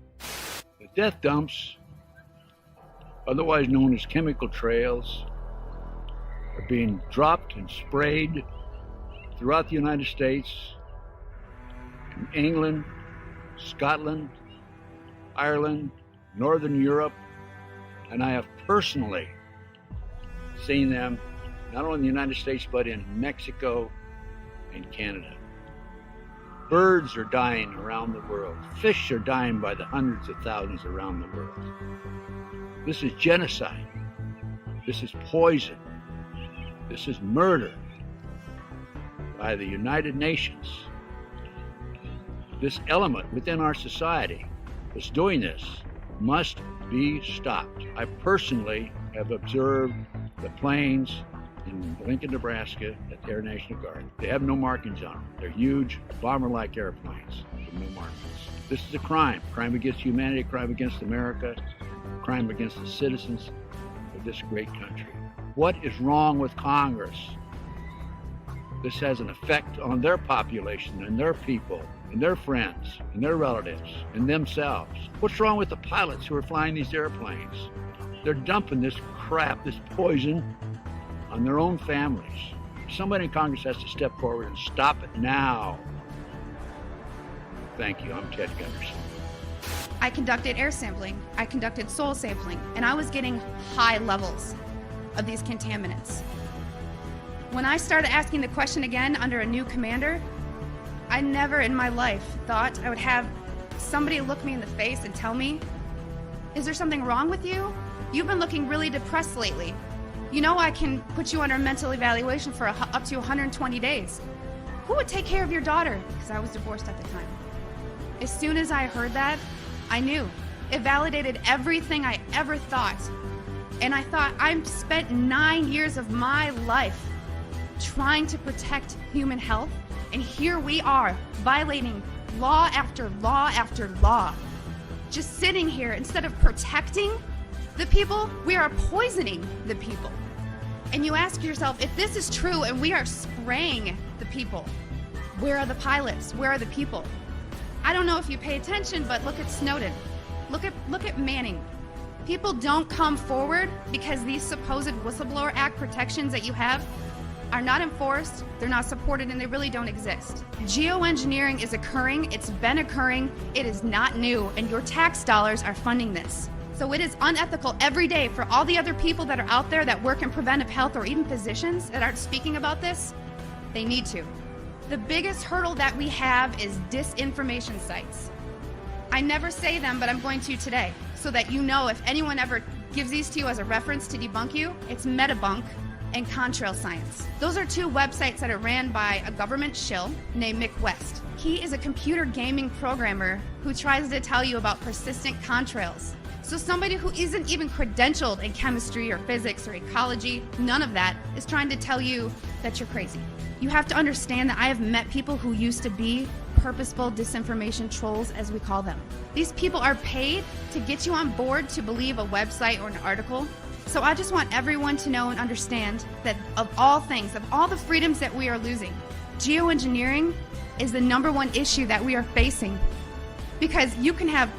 The death dumps, otherwise known as chemical trails, are being dropped and sprayed throughout the United States, in England, Scotland, Ireland, Northern Europe, and I have personally seen them not only in the United States but in Mexico and Canada. Birds are dying around the world. Fish are dying by the hundreds of thousands around the world. This is genocide. This is poison. This is murder by the United Nations. This element within our society that's doing this must be stopped. I personally have observed the planes in Lincoln, Nebraska at the Air National Guard. They have no markings on them. They're huge, bomber-like airplanes with no markings. This is a crime. Crime against humanity, crime against America, crime against the citizens of this great country. What is wrong with Congress? This has an effect on their population and their people and their friends and their relatives and themselves. What's wrong with the pilots who are flying these airplanes? They're dumping this crap, this poison, on their own families. Somebody in Congress has to step forward and stop it now. Thank you. I'm Ted Gunderson. I conducted air sampling, I conducted soil sampling, and I was getting high levels of these contaminants. When I started asking the question again under a new commander, I never in my life thought I would have somebody look me in the face and tell me, "Is there something wrong with you? You've been looking really depressed lately. You know I can put you under a mental evaluation for up to 120 days. Who would take care of your daughter?" Because I was divorced at the time. As soon as I heard that, I knew. It validated everything I ever thought. And I thought, I've spent 9 years of my life trying to protect human health, and here we are violating law after law after law. Just sitting here, instead of protecting the people, we are poisoning the people. And you ask yourself, if this is true and we are spraying the people, where are the pilots? Where are the people? I don't know if you pay attention, but look at Snowden. Look at Manning. People don't come forward because these supposed Whistleblower Act protections that you have are not enforced, they're not supported, and they really don't exist. Geoengineering is occurring, it's been occurring, it is not new, and your tax dollars are funding this. So it is unethical every day for all the other people that are out there that work in preventive health, or even physicians that aren't speaking about this. They need to. The biggest hurdle that we have is disinformation sites. I never say them, but I'm going to today, so that you know if anyone ever gives these to you as a reference to debunk you, it's Metabunk and Contrail Science. Those are two websites that are ran by a government shill named Mick West. He is a computer gaming programmer who tries to tell you about persistent contrails. So somebody who isn't even credentialed in chemistry or physics or ecology, none of that, is trying to tell you that you're crazy. You have to understand that I have met people who used to be purposeful disinformation trolls, as we call them. These people are paid to get you on board to believe a website or an article. So I just want everyone to know and understand that of all things, of all the freedoms that we are losing, geoengineering is the #1 issue that we are facing. Because you can have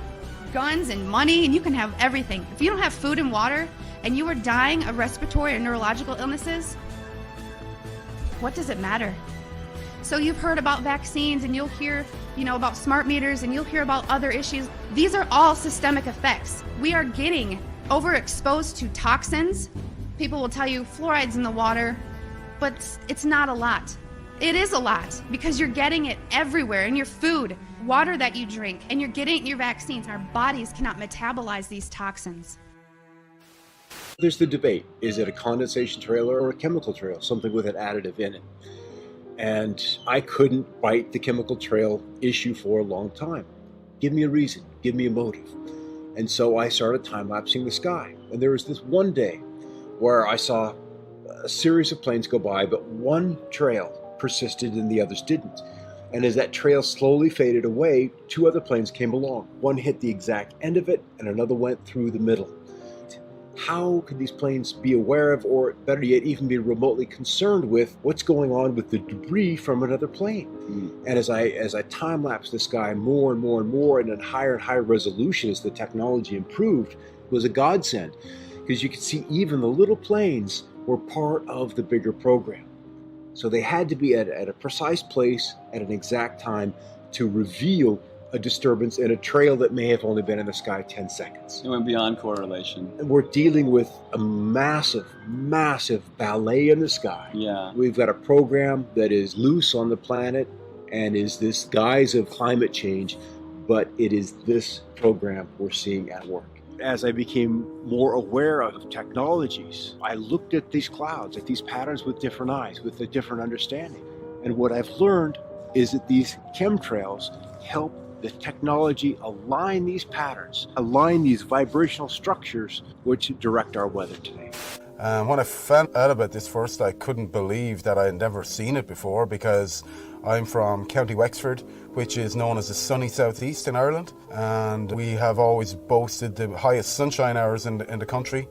guns and money and you can have everything. If you don't have food and water and you are dying of respiratory or neurological illnesses, what does it matter? So you've heard about vaccines and you'll hear, about smart meters and you'll hear about other issues. These are all systemic effects. We are getting overexposed to toxins. People will tell you fluoride's in the water, but it's not a lot. It is a lot because you're getting it everywhere in your food, water that you drink, and you're getting it in your vaccines. Our bodies cannot metabolize these toxins. There's the debate. Is it a condensation trail or a chemical trail, something with an additive in it? And I couldn't fight the chemical trail issue for a long time. Give me a reason, give me a motive. And so I started time-lapsing the sky. And there was this one day where I saw a series of planes go by, but one trail persisted and the others didn't. And as that trail slowly faded away, 2 other planes came along. One hit the exact end of it, and another went through the middle. How could these planes be aware of, or better yet, even be remotely concerned with what's going on with the debris from another plane? And as I time-lapsed the sky more and more and more, and at higher and higher resolution as the technology improved, it was a godsend, because you could see even the little planes were part of the bigger program. So they had to be at a precise place at an exact time to reveal a disturbance in a trail that may have only been in the sky 10 seconds. It went beyond correlation. And we're dealing with a massive, massive ballet in the sky. Yeah. We've got a program that is loose on the planet and is this guise of climate change, but it is this program we're seeing at work. As I became more aware of technologies, I looked at these clouds, at these patterns with different eyes, with a different understanding. And what I've learned is that these chemtrails help the technology align these patterns, align these vibrational structures which direct our weather today. When I found out about this first, I couldn't believe that I had never seen it before, because I'm from County Wexford, which is known as the sunny southeast in Ireland, and we have always boasted the highest sunshine hours in the country,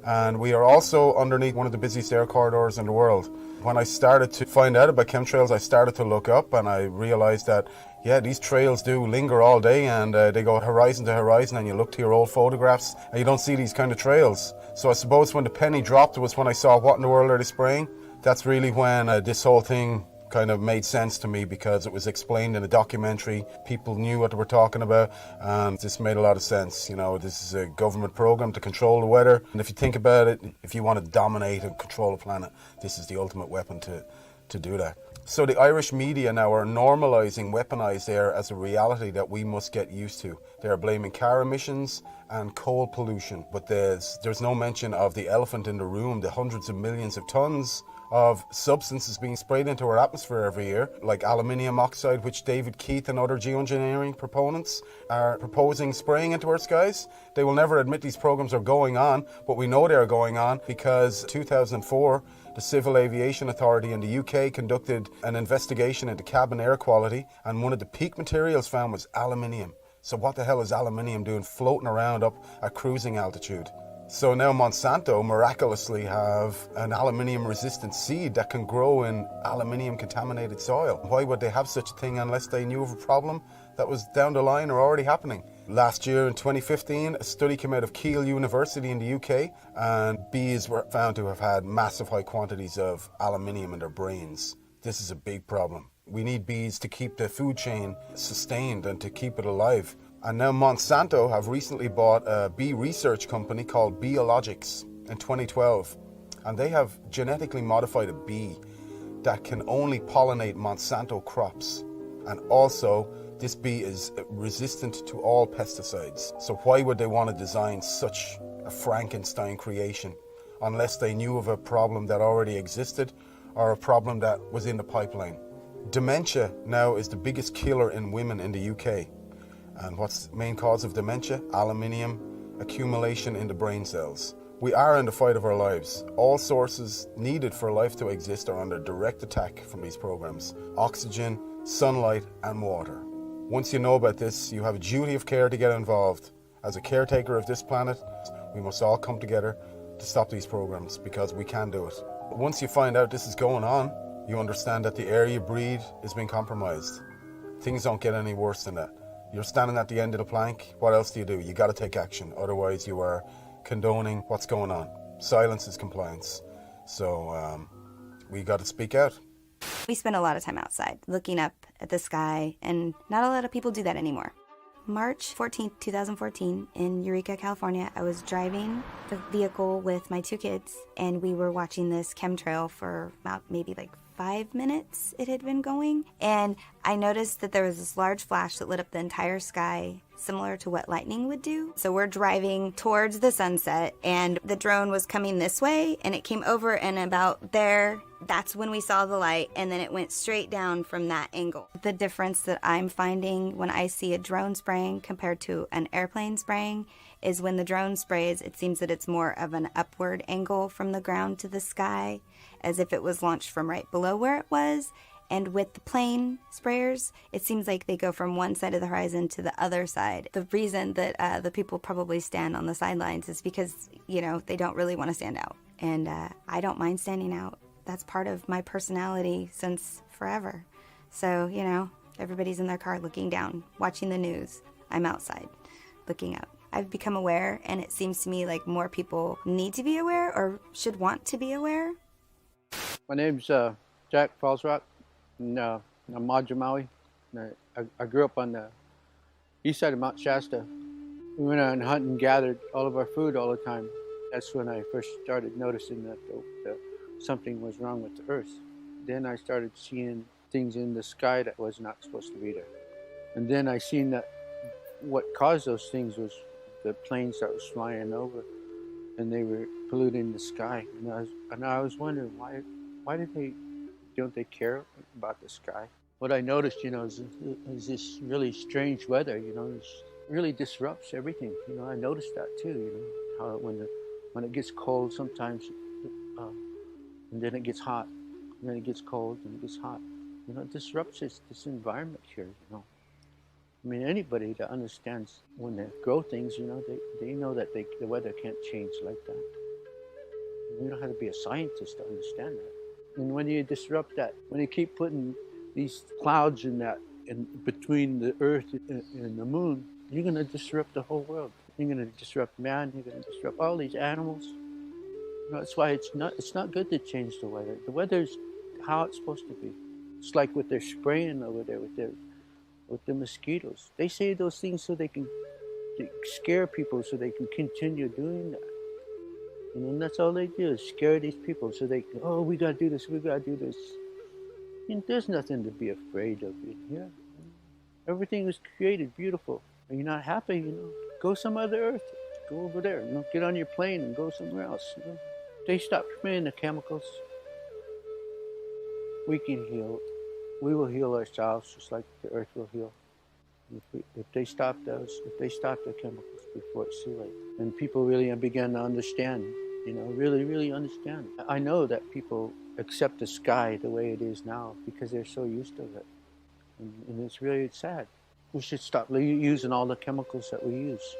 and we are also underneath one of the busiest air corridors in the world. When I started to find out about chemtrails, I started to look up and I realized that, yeah, these trails do linger all day, and they go horizon to horizon, and you look to your old photographs and you don't see these kind of trails. So I suppose when the penny dropped was when I saw what in the world are they spraying. That's really when this whole thing kind of made sense to me, because it was explained in a documentary. People knew what they were talking about, and this made a lot of sense. This is a government program to control the weather, and if you think about it, if you want to dominate and control the planet, this is the ultimate weapon to do that. So the Irish media now are normalising weaponised air as a reality that we must get used to. They are blaming car emissions and coal pollution, but there's no mention of the elephant in the room, the hundreds of millions of tons of substances being sprayed into our atmosphere every year, like aluminium oxide, which David Keith and other geoengineering proponents are proposing spraying into our skies. They will never admit these programs are going on, but we know they are going on because 2004, the Civil Aviation Authority in the UK conducted an investigation into cabin air quality, and one of the peak materials found was aluminium. So what the hell is aluminium doing floating around up at cruising altitude? So now Monsanto miraculously have an aluminium-resistant seed that can grow in aluminium-contaminated soil. Why would they have such a thing unless they knew of a problem that was down the line are already happening. Last year in 2015, a study came out of Keele University in the UK, and bees were found to have had massive high quantities of aluminium in their brains. This is a big problem. We need bees to keep the food chain sustained and to keep it alive. And now Monsanto have recently bought a bee research company called Biologics in 2012. And they have genetically modified a bee that can only pollinate Monsanto crops. And also, this bee is resistant to all pesticides. So why would they want to design such a Frankenstein creation unless they knew of a problem that already existed or a problem that was in the pipeline? Dementia now is the biggest killer in women in the UK. And what's the main cause of dementia? Aluminium accumulation in the brain cells. We are in the fight of our lives. All sources needed for life to exist are under direct attack from these programs. Oxygen, sunlight, and water. Once you know about this, you have a duty of care to get involved. As a caretaker of this planet, we must all come together to stop these programs because we can do it. Once you find out this is going on, you understand that the air you breathe is being compromised. Things don't get any worse than that. You're standing at the end of the plank, what else do? You got to take action, otherwise you are condoning what's going on. Silence is compliance. So we got to speak out. We spend a lot of time outside looking up at the sky, and not a lot of people do that anymore. March 14th, 2014, in Eureka, California, I was driving the vehicle with my 2 kids, and we were watching this chemtrail for about maybe like 5 minutes it had been going. And I noticed that there was this large flash that lit up the entire sky, similar to what lightning would do. So we're driving towards the sunset, and the drone was coming this way, and it came over, and about there, that's when we saw the light, and then it went straight down from that angle. The difference that I'm finding when I see a drone spraying compared to an airplane spraying is when the drone sprays, it seems that it's more of an upward angle from the ground to the sky, as if it was launched from right below where it was. And with the plane sprayers, it seems like they go from one side of the horizon to the other side. The reason that the people probably stand on the sidelines is because, they don't really want to stand out. And I don't mind standing out. That's part of my personality since forever. So, everybody's in their car looking down, watching the news. I'm outside, looking up. I've become aware, and it seems to me like more people need to be aware or should want to be aware. My name's Jack Falsrock, and I'm Madra Maui. I grew up on the east side of Mount Shasta. We went out and hunted and gathered all of our food all the time. That's when I first started noticing that something was wrong with the earth. Then I started seeing things in the sky that was not supposed to be there. And then I seen that what caused those things was the planes that was flying over, and they were polluting the sky. And I was wondering why don't they care about the sky? What I noticed, is this really strange weather. It really disrupts everything. I noticed that too. How when it gets cold sometimes. And then it gets hot, and then it gets cold, and it gets hot. It disrupts this environment here, I mean, anybody that understands when they grow things, they know that the weather can't change like that. You don't have to be a scientist to understand that. And when you disrupt that, when you keep putting these clouds in between the earth and the moon, you're going to disrupt the whole world. You're going to disrupt man, you're going to disrupt all these animals. That's why it's not good to change the weather. The weather's how it's supposed to be. It's like what they're spraying over there with the mosquitoes. They say those things so they can scare people, so they can continue doing that. And that's all they do is scare these people, so they can, we gotta do this, we gotta do this. And there's nothing to be afraid of in here. Everything was created beautiful. Are you not happy? Go some other earth. Go over there. Get on your plane and go somewhere else. They stop spraying the chemicals. We can heal. We will heal ourselves just like the earth will heal. If they stop the chemicals before it's too late. And people really begin to understand, really, really understand. I know that people accept the sky the way it is now because they're so used to it. And it's really sad. We should stop using all the chemicals that we use.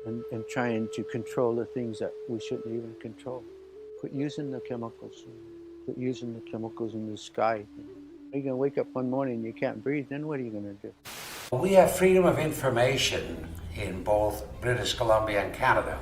And trying to control the things that we shouldn't even control. Quit using the chemicals. Quit using the chemicals in the sky. You're going to wake up one morning and you can't breathe, then what are you going to do? We have freedom of information in both British Columbia and Canada.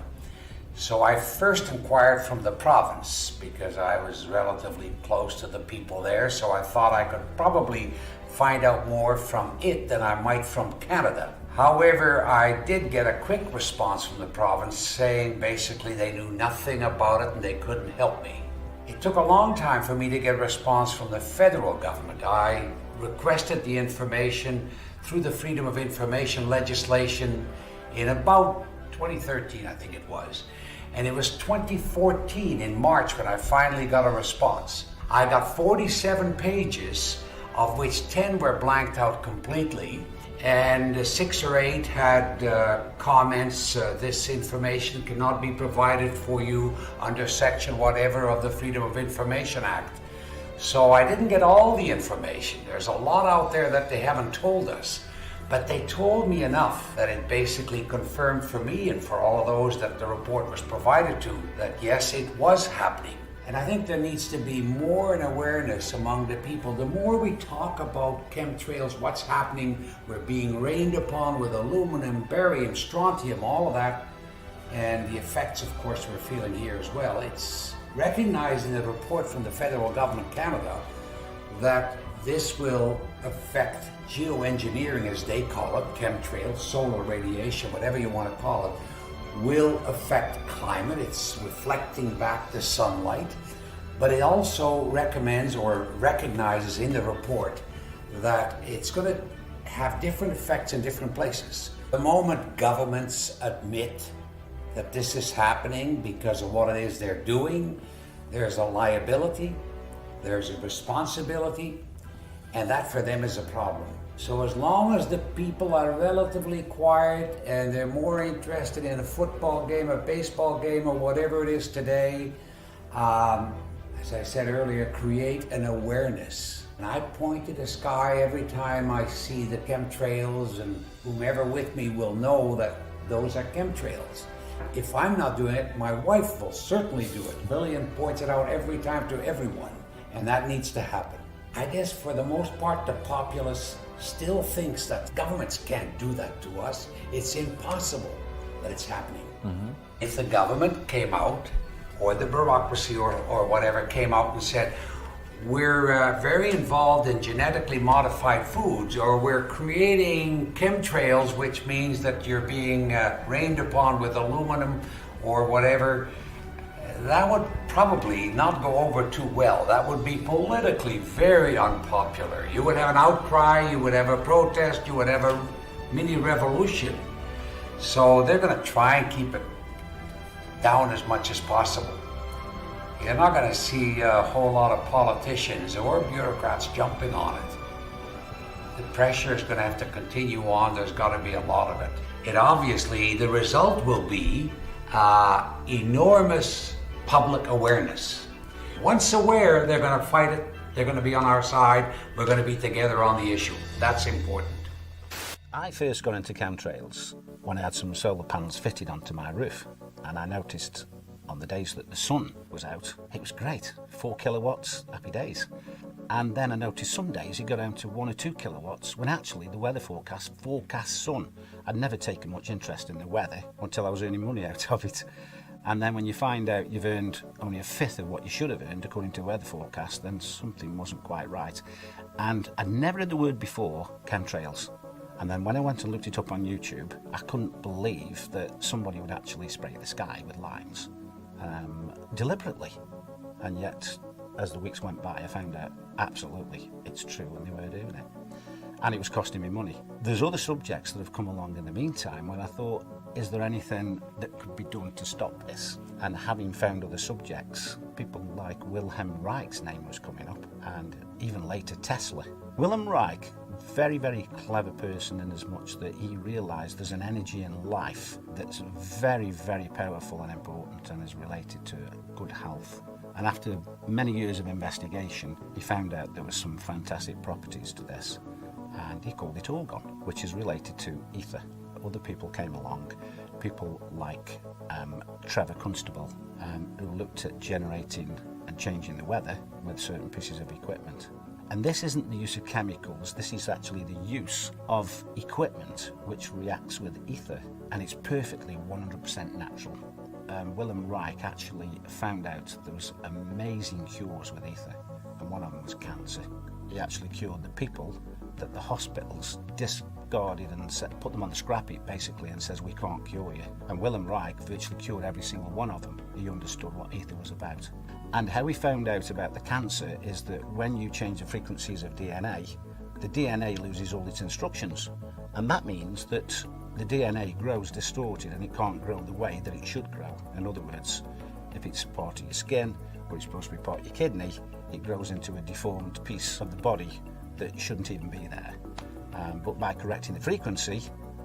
So I first inquired from the province because I was relatively close to the people there, so I thought I could probably find out more from it than I might from Canada. However, I did get a quick response from the province saying basically they knew nothing about it and they couldn't help me. It took a long time for me to get a response from the federal government. I requested the information through the Freedom of Information legislation in about 2013, I think it was. And it was 2014 in March when I finally got a response. I got 47 pages, of which 10 were blanked out completely, and 6 or 8 had comments, this information cannot be provided for you under section whatever of the Freedom of Information Act. So I didn't get all the information. There's a lot out there that they haven't told us. But they told me enough that it basically confirmed for me and for all of those that the report was provided to that yes, it was happening. And I think there needs to be more an awareness among the people. The more we talk about chemtrails, what's happening, we're being rained upon with aluminum, barium, strontium, all of that, and the effects, of course, we're feeling here as well. It's recognized in a report from the federal government, Canada, that this will affect geoengineering, as they call it, chemtrails, solar radiation, whatever you want to call it, will affect climate. It's reflecting back the sunlight, but it also recommends or recognizes in the report that it's going to have different effects in different places. The moment governments admit that this is happening because of what it is they're doing, there's a liability, there's a responsibility, and that for them is a problem. So as long as the people are relatively quiet and they're more interested in a football game, a baseball game, or whatever it is today, as I said earlier, create an awareness. And I point to the sky every time I see the chemtrails, and whomever with me will know that those are chemtrails. If I'm not doing it, my wife will certainly do it. Lillian points it out every time to everyone, and that needs to happen. I guess for the most part, the populace still thinks that governments can't do that to us. It's impossible that it's happening. Mm-hmm. If the government came out, or the bureaucracy or whatever came out and said, we're very involved in genetically modified foods, or we're creating chemtrails, which means that you're being rained upon with aluminum or whatever, that would probably not go over too well. That would be politically very unpopular. You would have an outcry, you would have a protest, you would have a mini revolution. So they're going to try and keep it down as much as possible. You're not going to see a whole lot of politicians or bureaucrats jumping on it. The pressure is going to have to continue on. There's got to be a lot of it. It obviously, the result will be enormous public awareness. Once aware, they're going to fight it. They're going to be on our side. We're going to be together on the issue. That's important. I first got into chemtrails when I had some solar panels fitted onto my roof, and I noticed on the days that the sun was out, it was great. 4 kilowatts, happy days. And then I noticed some days it got down to 1 or 2 kilowatts when actually the weather forecast sun. I'd never taken much interest in the weather until I was earning money out of it. And then when you find out you've earned only a fifth of what you should have earned according to weather forecast, then something wasn't quite right. And I'd never heard the word before, chemtrails. And then when I went and looked it up on YouTube, I couldn't believe that somebody would actually spray the sky with lines deliberately. And yet, as the weeks went by, I found out absolutely it's true and they were doing it. And it was costing me money. There's other subjects that have come along in the meantime when I thought, is there anything that could be done to stop this? And having found other subjects, people like Wilhelm Reich's name was coming up, and even later Tesla. Wilhelm Reich, very, very clever person in as much that he realised there's an energy in life that's very, very powerful and important and is related to good health. And after many years of investigation, he found out there were some fantastic properties to this, and he called it orgon, which is related to ether. Other people came along, people like Trevor Constable, who looked at generating and changing the weather with certain pieces of equipment. And this isn't the use of chemicals, this is actually the use of equipment which reacts with ether, and it's perfectly 100% natural. Wilhelm Reich actually found out there was amazing cures with ether, and one of them was cancer. He actually cured the people that the hospitals discarded and put them on the scrap heap basically and says, we can't cure you. And Wilhelm Reich virtually cured every single one of them. He understood what ether was about. And how he found out about the cancer is that when you change the frequencies of DNA, the DNA loses all its instructions. And that means that the DNA grows distorted and it can't grow the way that it should grow. In other words, if it's part of your skin or it's supposed to be part of your kidney, it grows into a deformed piece of the body that shouldn't even be there. But by correcting the frequency,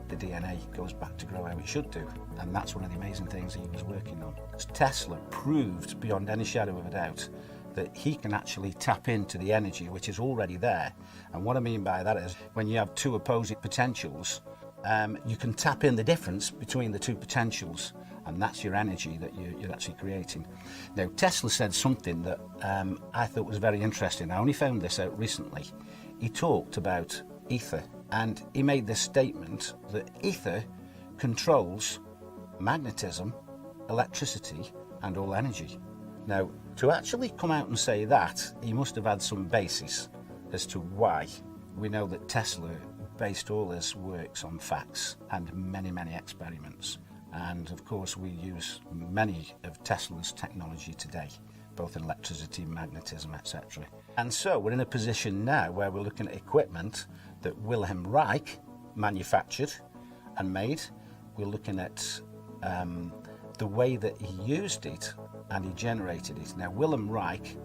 the DNA goes back to grow how it should do. And that's one of the amazing things he was working on. Tesla proved beyond any shadow of a doubt that he can actually tap into the energy which is already there. And what I mean by that is when you have two opposing potentials, you can tap in the difference between the two potentials, and that's your energy that you're actually creating. Now, Tesla said something that I thought was very interesting. I only found this out recently. He talked about ether, and he made this statement that ether controls magnetism, electricity, and all energy. Now, to actually come out and say that, he must have had some basis as to why. We know that Tesla based all his works on facts and many, many experiments. And of course, we use many of Tesla's technology today, both in electricity, magnetism, etc. And so we're in a position now where we're looking at equipment that Wilhelm Reich manufactured and made. We're looking at the way that he used it and he generated it. Now, Wilhelm Reich,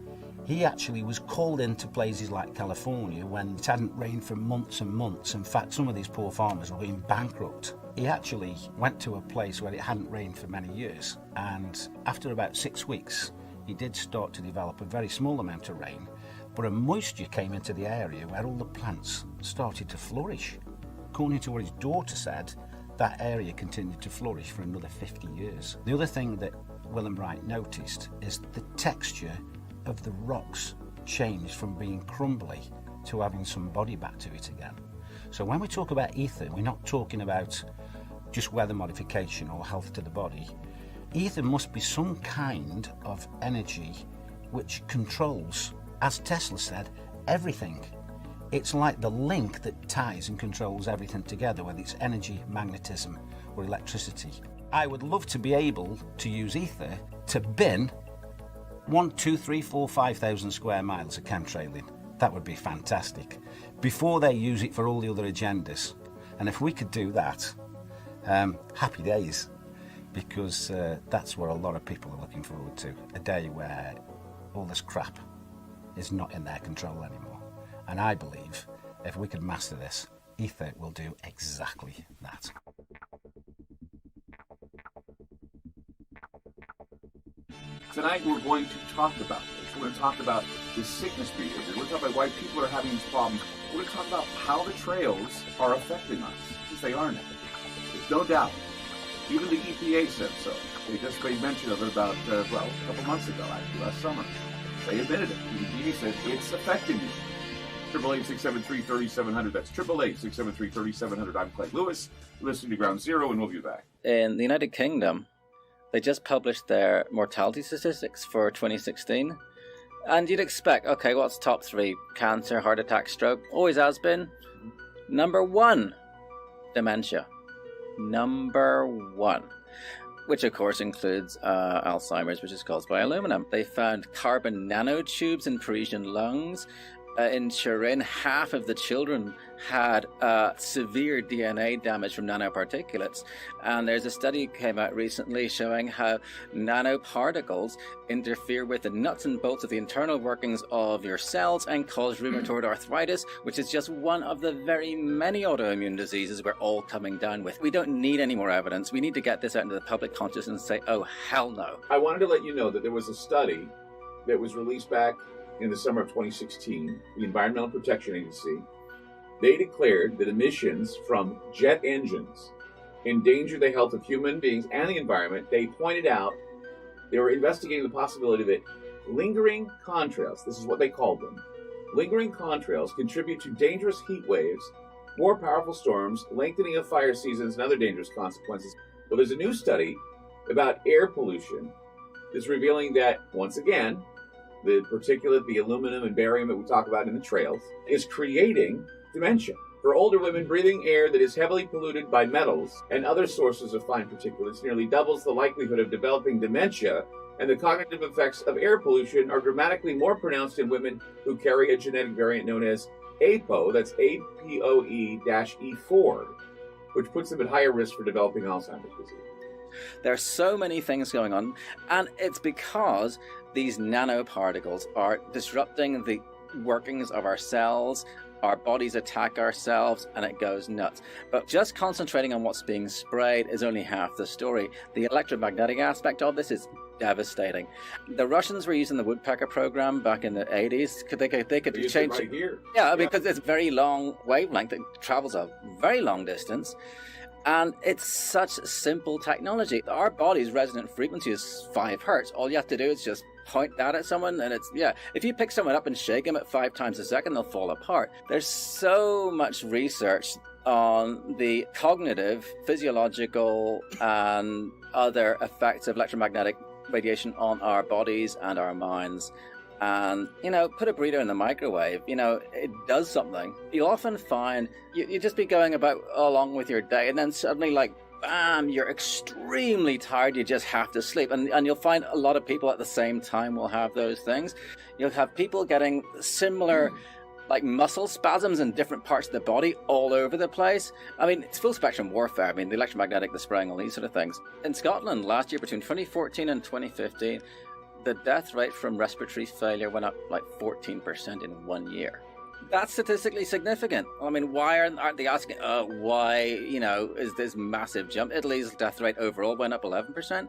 he actually was called into places like California when it hadn't rained for months and months. In fact, some of these poor farmers were going bankrupt. He actually went to a place where it hadn't rained for many years, and after about 6 weeks, he did start to develop a very small amount of rain, but a moisture came into the area where all the plants started to flourish. According to what his daughter said, that area continued to flourish for another 50 years. The other thing that Wilhelm Reich noticed is the texture of the rocks changed from being crumbly to having some body back to it again. So when we talk about ether, we're not talking about just weather modification or health to the body. Ether must be some kind of energy which controls, as Tesla said, everything. It's like the link that ties and controls everything together, whether it's energy, magnetism, or electricity. I would love to be able to use ether to bin 1, 2, 3, 4, 5,000 square miles of chemtrailing. That would be fantastic. Before they use it for all the other agendas. And if we could do that, happy days. Because that's what a lot of people are looking forward to. A day where all this crap is not in their control anymore. And I believe if we could master this, ether will do exactly that. Tonight we're going to talk about this. We're going to talk about the sickness behavior. We're going to talk about why people are having these problems. We're going to talk about how the trails are affecting us, because they are now. There's no doubt. Even the EPA said so. They just made mention of it about, a couple months ago, actually, last summer. They admitted it. The EPA said it's affecting you. 888-673-3700. That's 888-673-3700. I'm Clay Lewis. Listening to Ground Zero, and we'll be back. In the United Kingdom, they just published their mortality statistics for 2016. And you'd expect, okay, what's top 3? Cancer, heart attack, stroke. Always has been. Number 1, dementia. Number 1. Which of course includes Alzheimer's, which is caused by aluminum. They found carbon nanotubes in Parisian lungs. In Turin, half of the children had severe DNA damage from nanoparticulates. And there's a study that came out recently showing how nanoparticles interfere with the nuts and bolts of the internal workings of your cells and cause rheumatoid arthritis, which is just one of the very many autoimmune diseases we're all coming down with. We don't need any more evidence. We need to get this out into the public consciousness and say, oh, hell no. I wanted to let you know that there was a study that was released back in the summer of 2016, the Environmental Protection Agency. They declared that emissions from jet engines endanger the health of human beings and the environment. They pointed out they were investigating the possibility that lingering contrails, this is what they called them, lingering contrails contribute to dangerous heat waves, more powerful storms, lengthening of fire seasons, and other dangerous consequences. Well, there's a new study about air pollution that's revealing that, once again, the particulate, the aluminum and barium that we talk about in the trails, is creating dementia. For older women, breathing air that is heavily polluted by metals and other sources of fine particulates nearly doubles the likelihood of developing dementia, and the cognitive effects of air pollution are dramatically more pronounced in women who carry a genetic variant known as APOE, that's APOE-E4, which puts them at higher risk for developing Alzheimer's disease. There are so many things going on, and it's because these nanoparticles are disrupting the workings of our cells. Our bodies attack ourselves, and it goes nuts. But just concentrating on what's being sprayed is only half the story. The electromagnetic aspect of this is devastating. The Russians were using the woodpecker program back in the 80s. They could change it right here. Yeah, because it's very long wavelength. It travels a very long distance. And it's such simple technology. Our body's resonant frequency is 5 hertz. All you have to do is just point that at someone, and it's, if you pick someone up and shake them at 5 times a second, they'll fall apart. There's so much research on the cognitive, physiological, and other effects of electromagnetic radiation on our bodies and our minds. And, put a burrito in the microwave, it does something. You'll often find you just be going about along with your day, and then suddenly, bam, you're extremely tired, you just have to sleep. And you'll find a lot of people at the same time will have those things. You'll have people getting similar muscle spasms in different parts of the body all over the place. I mean, it's full spectrum warfare. I mean, the electromagnetic, the spraying, all these sort of things. In Scotland last year, between 2014 and 2015, the death rate from respiratory failure went up 14% in 1 year. That's statistically significant. I mean, why aren't they asking, why, is this massive jump? Italy's death rate overall went up 11%.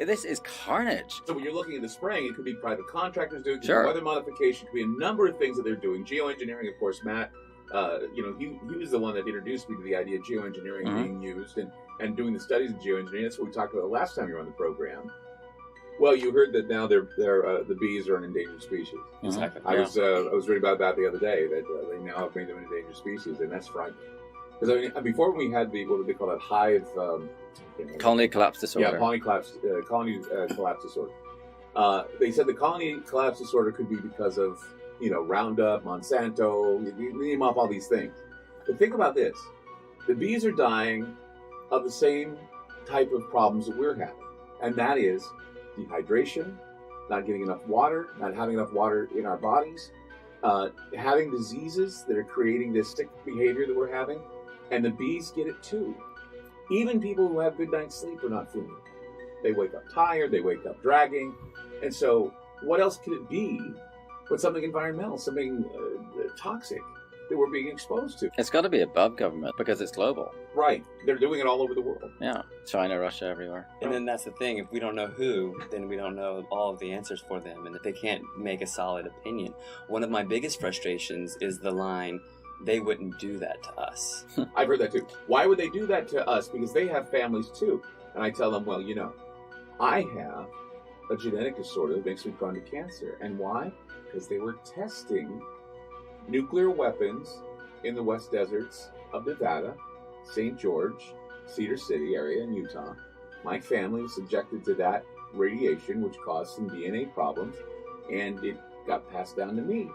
This is carnage. So when you're looking at the spraying, it could be private contractors doing it, Sure. Weather modification, it could be a number of things that they're doing. Geoengineering, of course, Matt, he was the one that introduced me to the idea of geoengineering being used and doing the studies of geoengineering. That's what we talked about the last time you were on the program. Well, you heard that now the bees are an endangered species. Exactly. I was reading about that the other day, that they now have made them an endangered species, and that's frightening. Because before we had what did they call that, hive colony collapse disorder. Yeah, colony collapse disorder. They said the colony collapse disorder could be because of Roundup, Monsanto, you name off all these things. But think about this: the bees are dying of the same type of problems that we're having, and that is dehydration, not getting enough water, not having enough water in our bodies, having diseases that are creating this sick behavior that we're having, and the bees get it too. Even people who have good night's sleep are not feeling it. They wake up tired, they wake up dragging, and so what else could it be but something environmental, something toxic that we're being exposed to? It's got to be above government because it's global. Right. They're doing it all over the world. Yeah. China, Russia, everywhere. And then that's the thing. If we don't know who, then we don't know all of the answers for them, and that they can't make a solid opinion. One of my biggest frustrations is the line, "They wouldn't do that to us." I've heard that too. Why would they do that to us? Because they have families too. And I tell them, well, I have a genetic disorder that makes me prone to cancer. And why? Because they were testing nuclear weapons in the West Deserts of Nevada, St. George, Cedar City area in Utah. My family was subjected to that radiation, which caused some DNA problems, and it got passed down to me.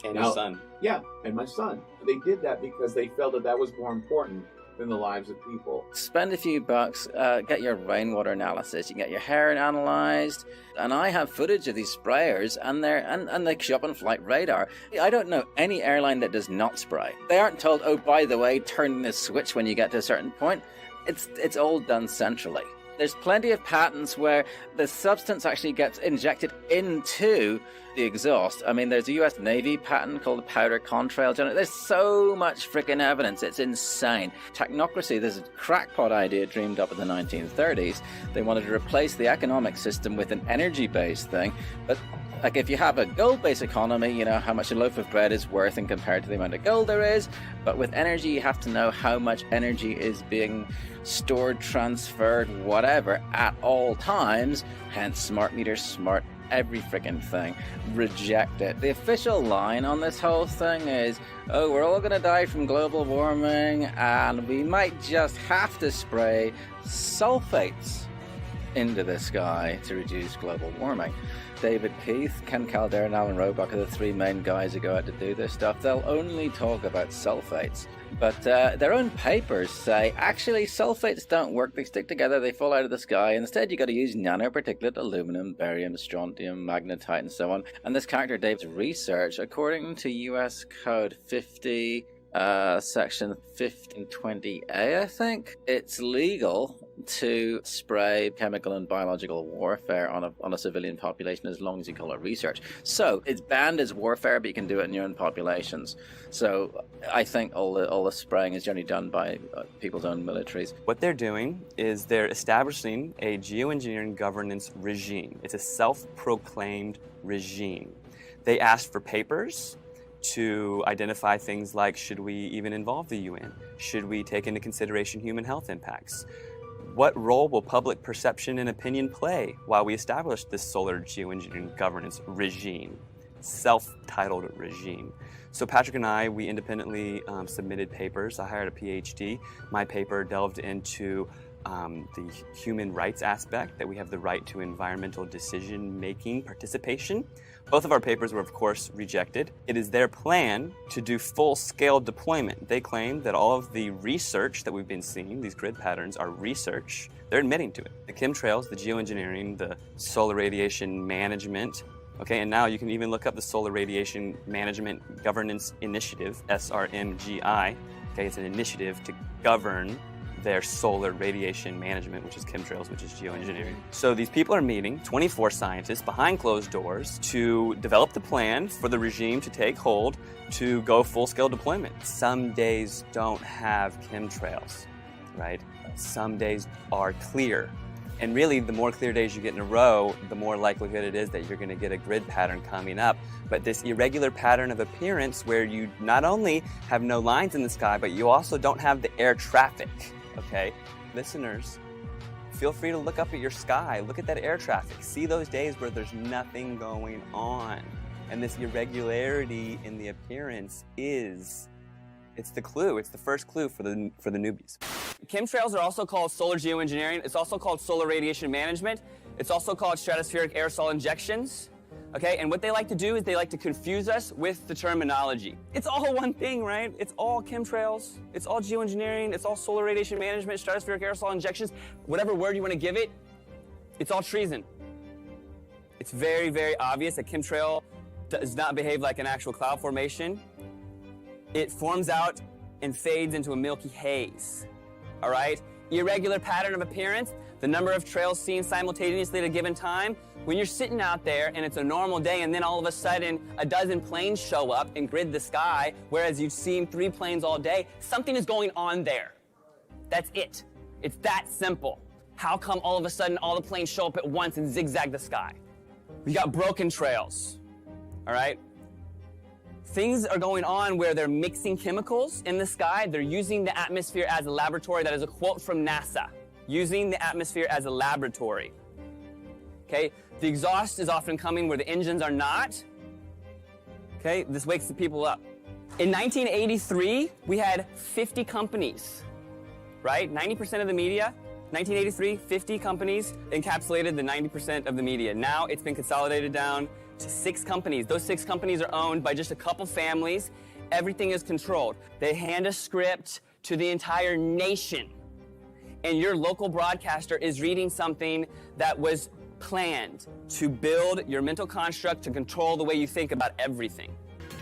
And your son. Yeah, and my son. They did that because they felt that was more important than the lives of people. Spend a few bucks, get your rainwater analysis, you can get your hair analyzed, and I have footage of these sprayers, and they show up on flight radar. I don't know any airline that does not spray. They aren't told, oh, by the way, turn this switch when you get to a certain point. It's all done centrally. There's plenty of patents where the substance actually gets injected into the exhaust. I mean, there's a US Navy patent called the powder contrail generator. There's so much freaking evidence. It's insane. Technocracy, this is a crackpot idea dreamed up in the 1930s. They wanted to replace the economic system with an energy-based thing. But if you have a gold-based economy, you know how much a loaf of bread is worth in compared to the amount of gold there is. But with energy, you have to know how much energy is being stored, transferred, whatever, at all times. Hence, smart meters, smart every freaking thing. Reject it. The official line on this whole thing is, oh, we're all going to die from global warming, and we might just have to spray sulfates into the sky to reduce global warming. David Keith, Ken Calder, and Alan Roebuck are the three main guys who go out to do this stuff. They'll only talk about sulfates. But their own papers say, actually, sulfates don't work. They stick together, they fall out of the sky. Instead, you got to use nanoparticulate aluminum, barium, strontium, magnetite, and so on. And this character, Dave's research, according to US Code 50, Section 1520A, I think, it's legal to spray chemical and biological warfare on a civilian population as long as you call it research. So it's banned as warfare, but you can do it in your own populations. So I think all the spraying is generally done by people's own militaries. What they're doing is they're establishing a geoengineering governance regime. It's a self-proclaimed regime. They asked for papers to identify things like, should we even involve the UN? Should we take into consideration human health impacts? What role will public perception and opinion play while we establish this solar geoengineering governance regime, self-titled regime? So Patrick and I, we independently submitted papers. I hired a PhD. My paper delved into the human rights aspect, that we have the right to environmental decision-making participation. Both of our papers were, of course, rejected. It is their plan to do full-scale deployment. They claim that all of the research that we've been seeing, these grid patterns, are research. They're admitting to it. The chemtrails, the geoengineering, the solar radiation management, okay, and now you can even look up the Solar Radiation Management Governance Initiative, SRMGI. Okay, it's an initiative to govern their solar radiation management, which is chemtrails, which is geoengineering. So these people are meeting, 24 scientists behind closed doors, to develop the plan for the regime to take hold to go full-scale deployment. Some days don't have chemtrails, right? Some days are clear. And really, the more clear days you get in a row, the more likelihood it is that you're going to get a grid pattern coming up. But this irregular pattern of appearance where you not only have no lines in the sky, but you also don't have the air traffic. Okay, listeners, feel free to look up at your sky, look at that air traffic, see those days where there's nothing going on. And this irregularity in the appearance it's the clue, it's the first clue for the newbies. Chemtrails are also called solar geoengineering, it's also called solar radiation management, it's also called stratospheric aerosol injections. Okay, and what they like to do is they like to confuse us with the terminology. It's all one thing, right? It's all chemtrails, it's all geoengineering, it's all solar radiation management, stratospheric aerosol injections, whatever word you want to give it, it's all treason. It's very, very obvious that chemtrail does not behave like an actual cloud formation. It forms out and fades into a milky haze, all right? Irregular pattern of appearance, the number of trails seen simultaneously at a given time. When you're sitting out there and it's a normal day and then all of a sudden a dozen planes show up and grid the sky, whereas you've seen 3 planes all day, something is going on there. That's it. It's that simple. How come all of a sudden all the planes show up at once and zigzag the sky? We got broken trails, all right? Things are going on where they're mixing chemicals in the sky. They're using the atmosphere as a laboratory. That is a quote from NASA. Using the atmosphere as a laboratory. Okay, the exhaust is often coming where the engines are not. Okay, this wakes the people up. In 1983, we had 50 companies, right? 90% of the media. 1983, 50 companies encapsulated the 90% of the media. Now it's been consolidated down to 6 companies. Those 6 companies are owned by just a couple families. Everything is controlled. They hand a script to the entire nation. And your local broadcaster is reading something that was planned to build your mental construct to control the way you think about everything.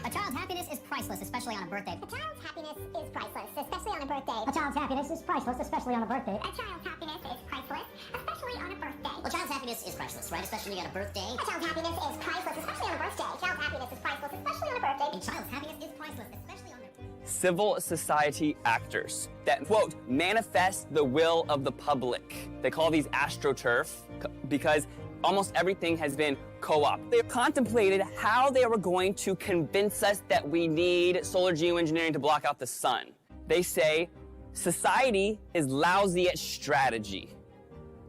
A child's happiness is priceless, especially on a birthday. A child's happiness is priceless, especially on a birthday. A child's happiness is priceless, especially on a birthday. A child's happiness is priceless, especially on a birthday. Well, child's happiness is priceless, right? Especially on a birthday. A child's happiness is priceless, especially on a birthday. A child's happiness is priceless, especially on a birthday. A child's happiness is priceless, especially on a birthday. Civil society actors that, quote, manifest the will of the public. They call these astroturf because almost everything has been co-opted. They contemplated how they were going to convince us that we need solar geoengineering to block out the sun. They say society is lousy at strategy,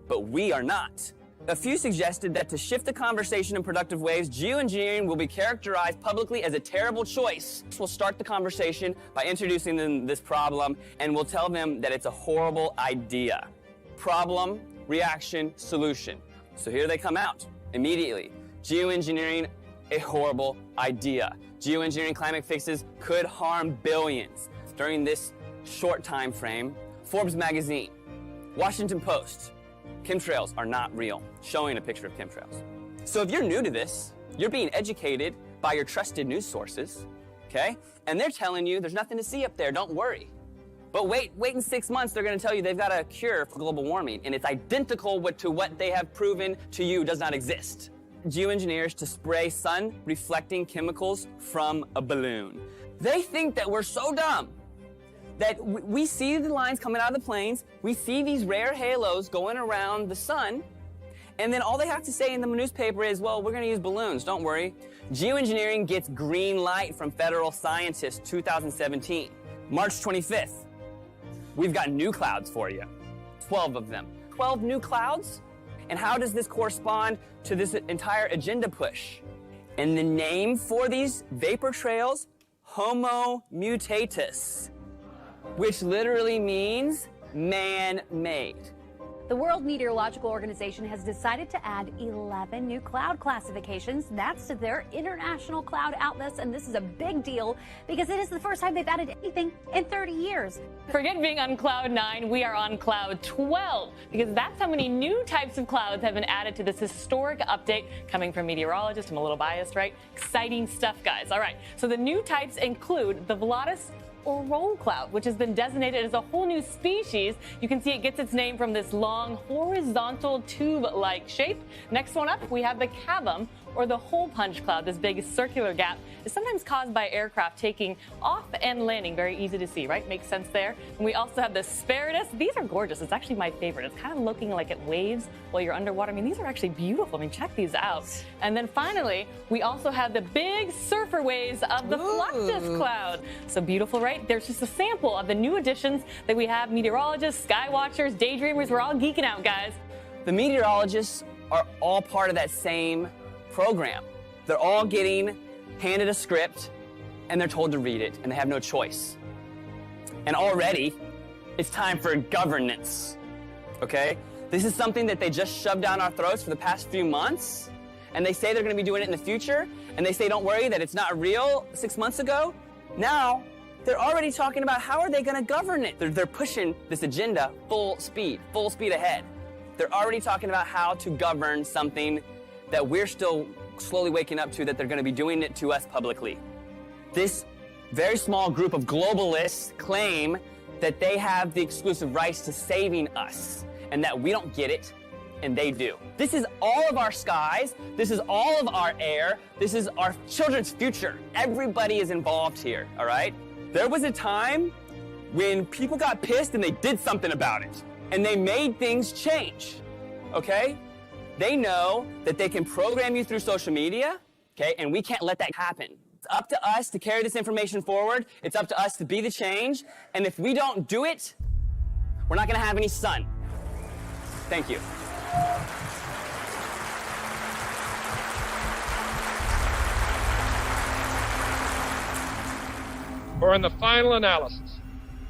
but we are not. A few suggested that to shift the conversation in productive ways, geoengineering will be characterized publicly as a terrible choice. We'll start the conversation by introducing them this problem, and we'll tell them that it's a horrible idea. Problem, reaction, solution. So here they come out immediately. Geoengineering, a horrible idea. Geoengineering climate fixes could harm billions. During this short time frame, Forbes magazine, Washington Post, chemtrails are not real, showing a picture of chemtrails. So if you're new to this, you're being educated by your trusted news sources, okay? And they're telling you there's nothing to see up there, don't worry. But wait in 6 months, they're gonna tell you they've got a cure for global warming, and it's identical to what they have proven to you does not exist. Geoengineers to spray sun-reflecting chemicals from a balloon. They think that we're so dumb that we see the lines coming out of the planes, we see these rare halos going around the sun, and then all they have to say in the newspaper is, well, we're gonna use balloons, don't worry. Geoengineering gets green light from federal scientists, 2017. March 25th, we've got new clouds for you, 12 of them. 12 new clouds? And how does this correspond to this entire agenda push? And the name for these vapor trails, Homo mutatus, which literally means man-made. The World Meteorological Organization has decided to add 11 new cloud classifications. That's to their international cloud atlas, and this is a big deal because it is the first time they've added anything in 30 years. Forget being on cloud 9, we are on cloud 12 because that's how many new types of clouds have been added to this historic update coming from meteorologists. I'm a little biased, right? Exciting stuff, guys. All right, so the new types include the Volatus or roll cloud, which has been designated as a whole new species. You can see it gets its name from this long horizontal tube-like shape. Next one up, we have the cavum, or the hole punch cloud. This big circular gap is sometimes caused by aircraft taking off and landing. Very easy to see, right? Makes sense there. And we also have the Spiritus. These are gorgeous. It's actually my favorite. It's kind of looking like it waves while you're underwater. I mean, these are actually beautiful. I mean, check these out. And then finally, we also have the big surfer waves of the Fluctus cloud. So beautiful, right? There's just a sample of the new additions that we have. Meteorologists, sky watchers, daydreamers, we're all geeking out, guys. The meteorologists are all part of that same program. They're all getting handed a script and they're told to read it and they have no choice. And already it's time for governance, okay? This is something that they just shoved down our throats for the past few months, and they say they're gonna be doing it in the future, and they say don't worry that it's not real 6 months ago. Now they're already talking about how are they gonna govern it. They're pushing this agenda full speed ahead. They're already talking about how to govern something that we're still slowly waking up to, that they're gonna be doing it to us publicly. This very small group of globalists claim that they have the exclusive rights to saving us and that we don't get it and they do. This is all of our skies, this is all of our air, this is our children's future. Everybody is involved here, all right? There was a time when people got pissed and they did something about it and they made things change, okay? They know that they can program you through social media, okay? And we can't let that happen. It's up to us to carry this information forward. It's up to us to be the change. And if we don't do it, we're not gonna have any sun. Thank you. For in the final analysis,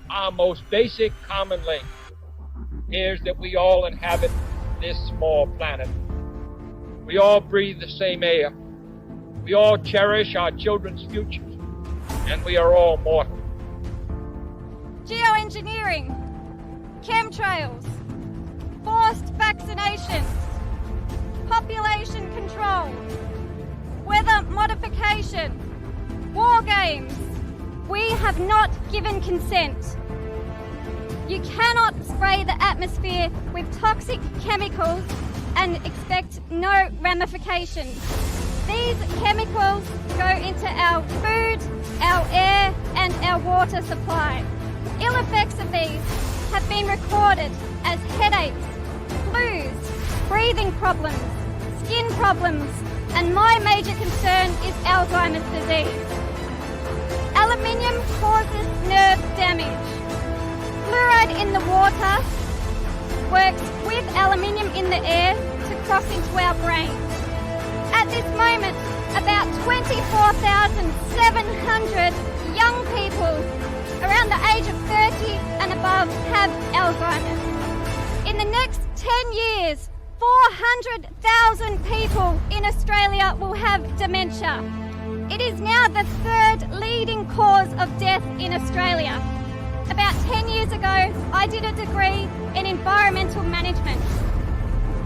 our most basic common link is that we all inhabit this small planet. We all breathe the same air. We all cherish our children's futures, and we are all mortal. Geoengineering, chemtrails, forced vaccinations, population control, weather modification, war games. We have not given consent. You cannot spray the atmosphere with toxic chemicals and expect no ramifications. These chemicals go into our food, our air, and our water supply. Ill effects of these have been recorded as headaches, flus, breathing problems, skin problems, and my major concern is Alzheimer's disease. Aluminium causes nerve damage. Fluoride in the water works with aluminium in the air to cross into our brains. At this moment, about 24,700 young people around the age of 30 and above have Alzheimer's. In the next 10 years, 400,000 people in Australia will have dementia. It is now the third leading cause of death in Australia. About 10 years ago, I did a degree in environmental management.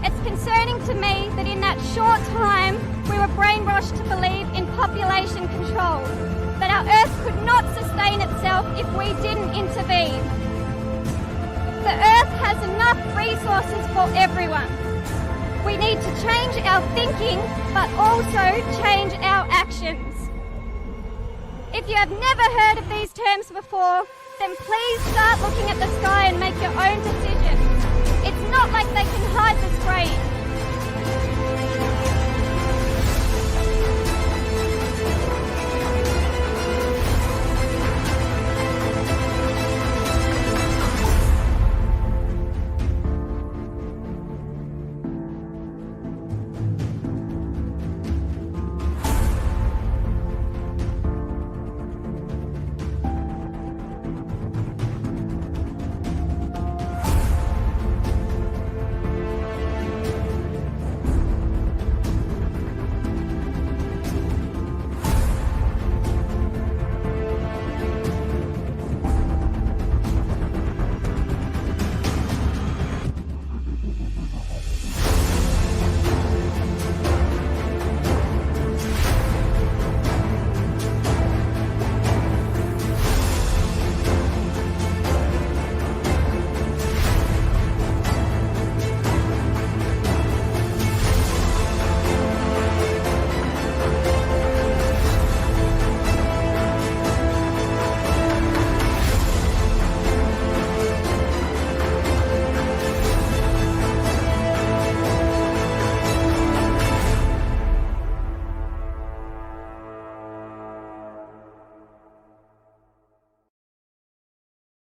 It's concerning to me that in that short time, we were brainwashed to believe in population control, that our Earth could not sustain itself if we didn't intervene. The Earth has enough resources for everyone. We need to change our thinking, but also change our actions. If you have never heard of these terms before, then please start looking at the sky and make your own decisions.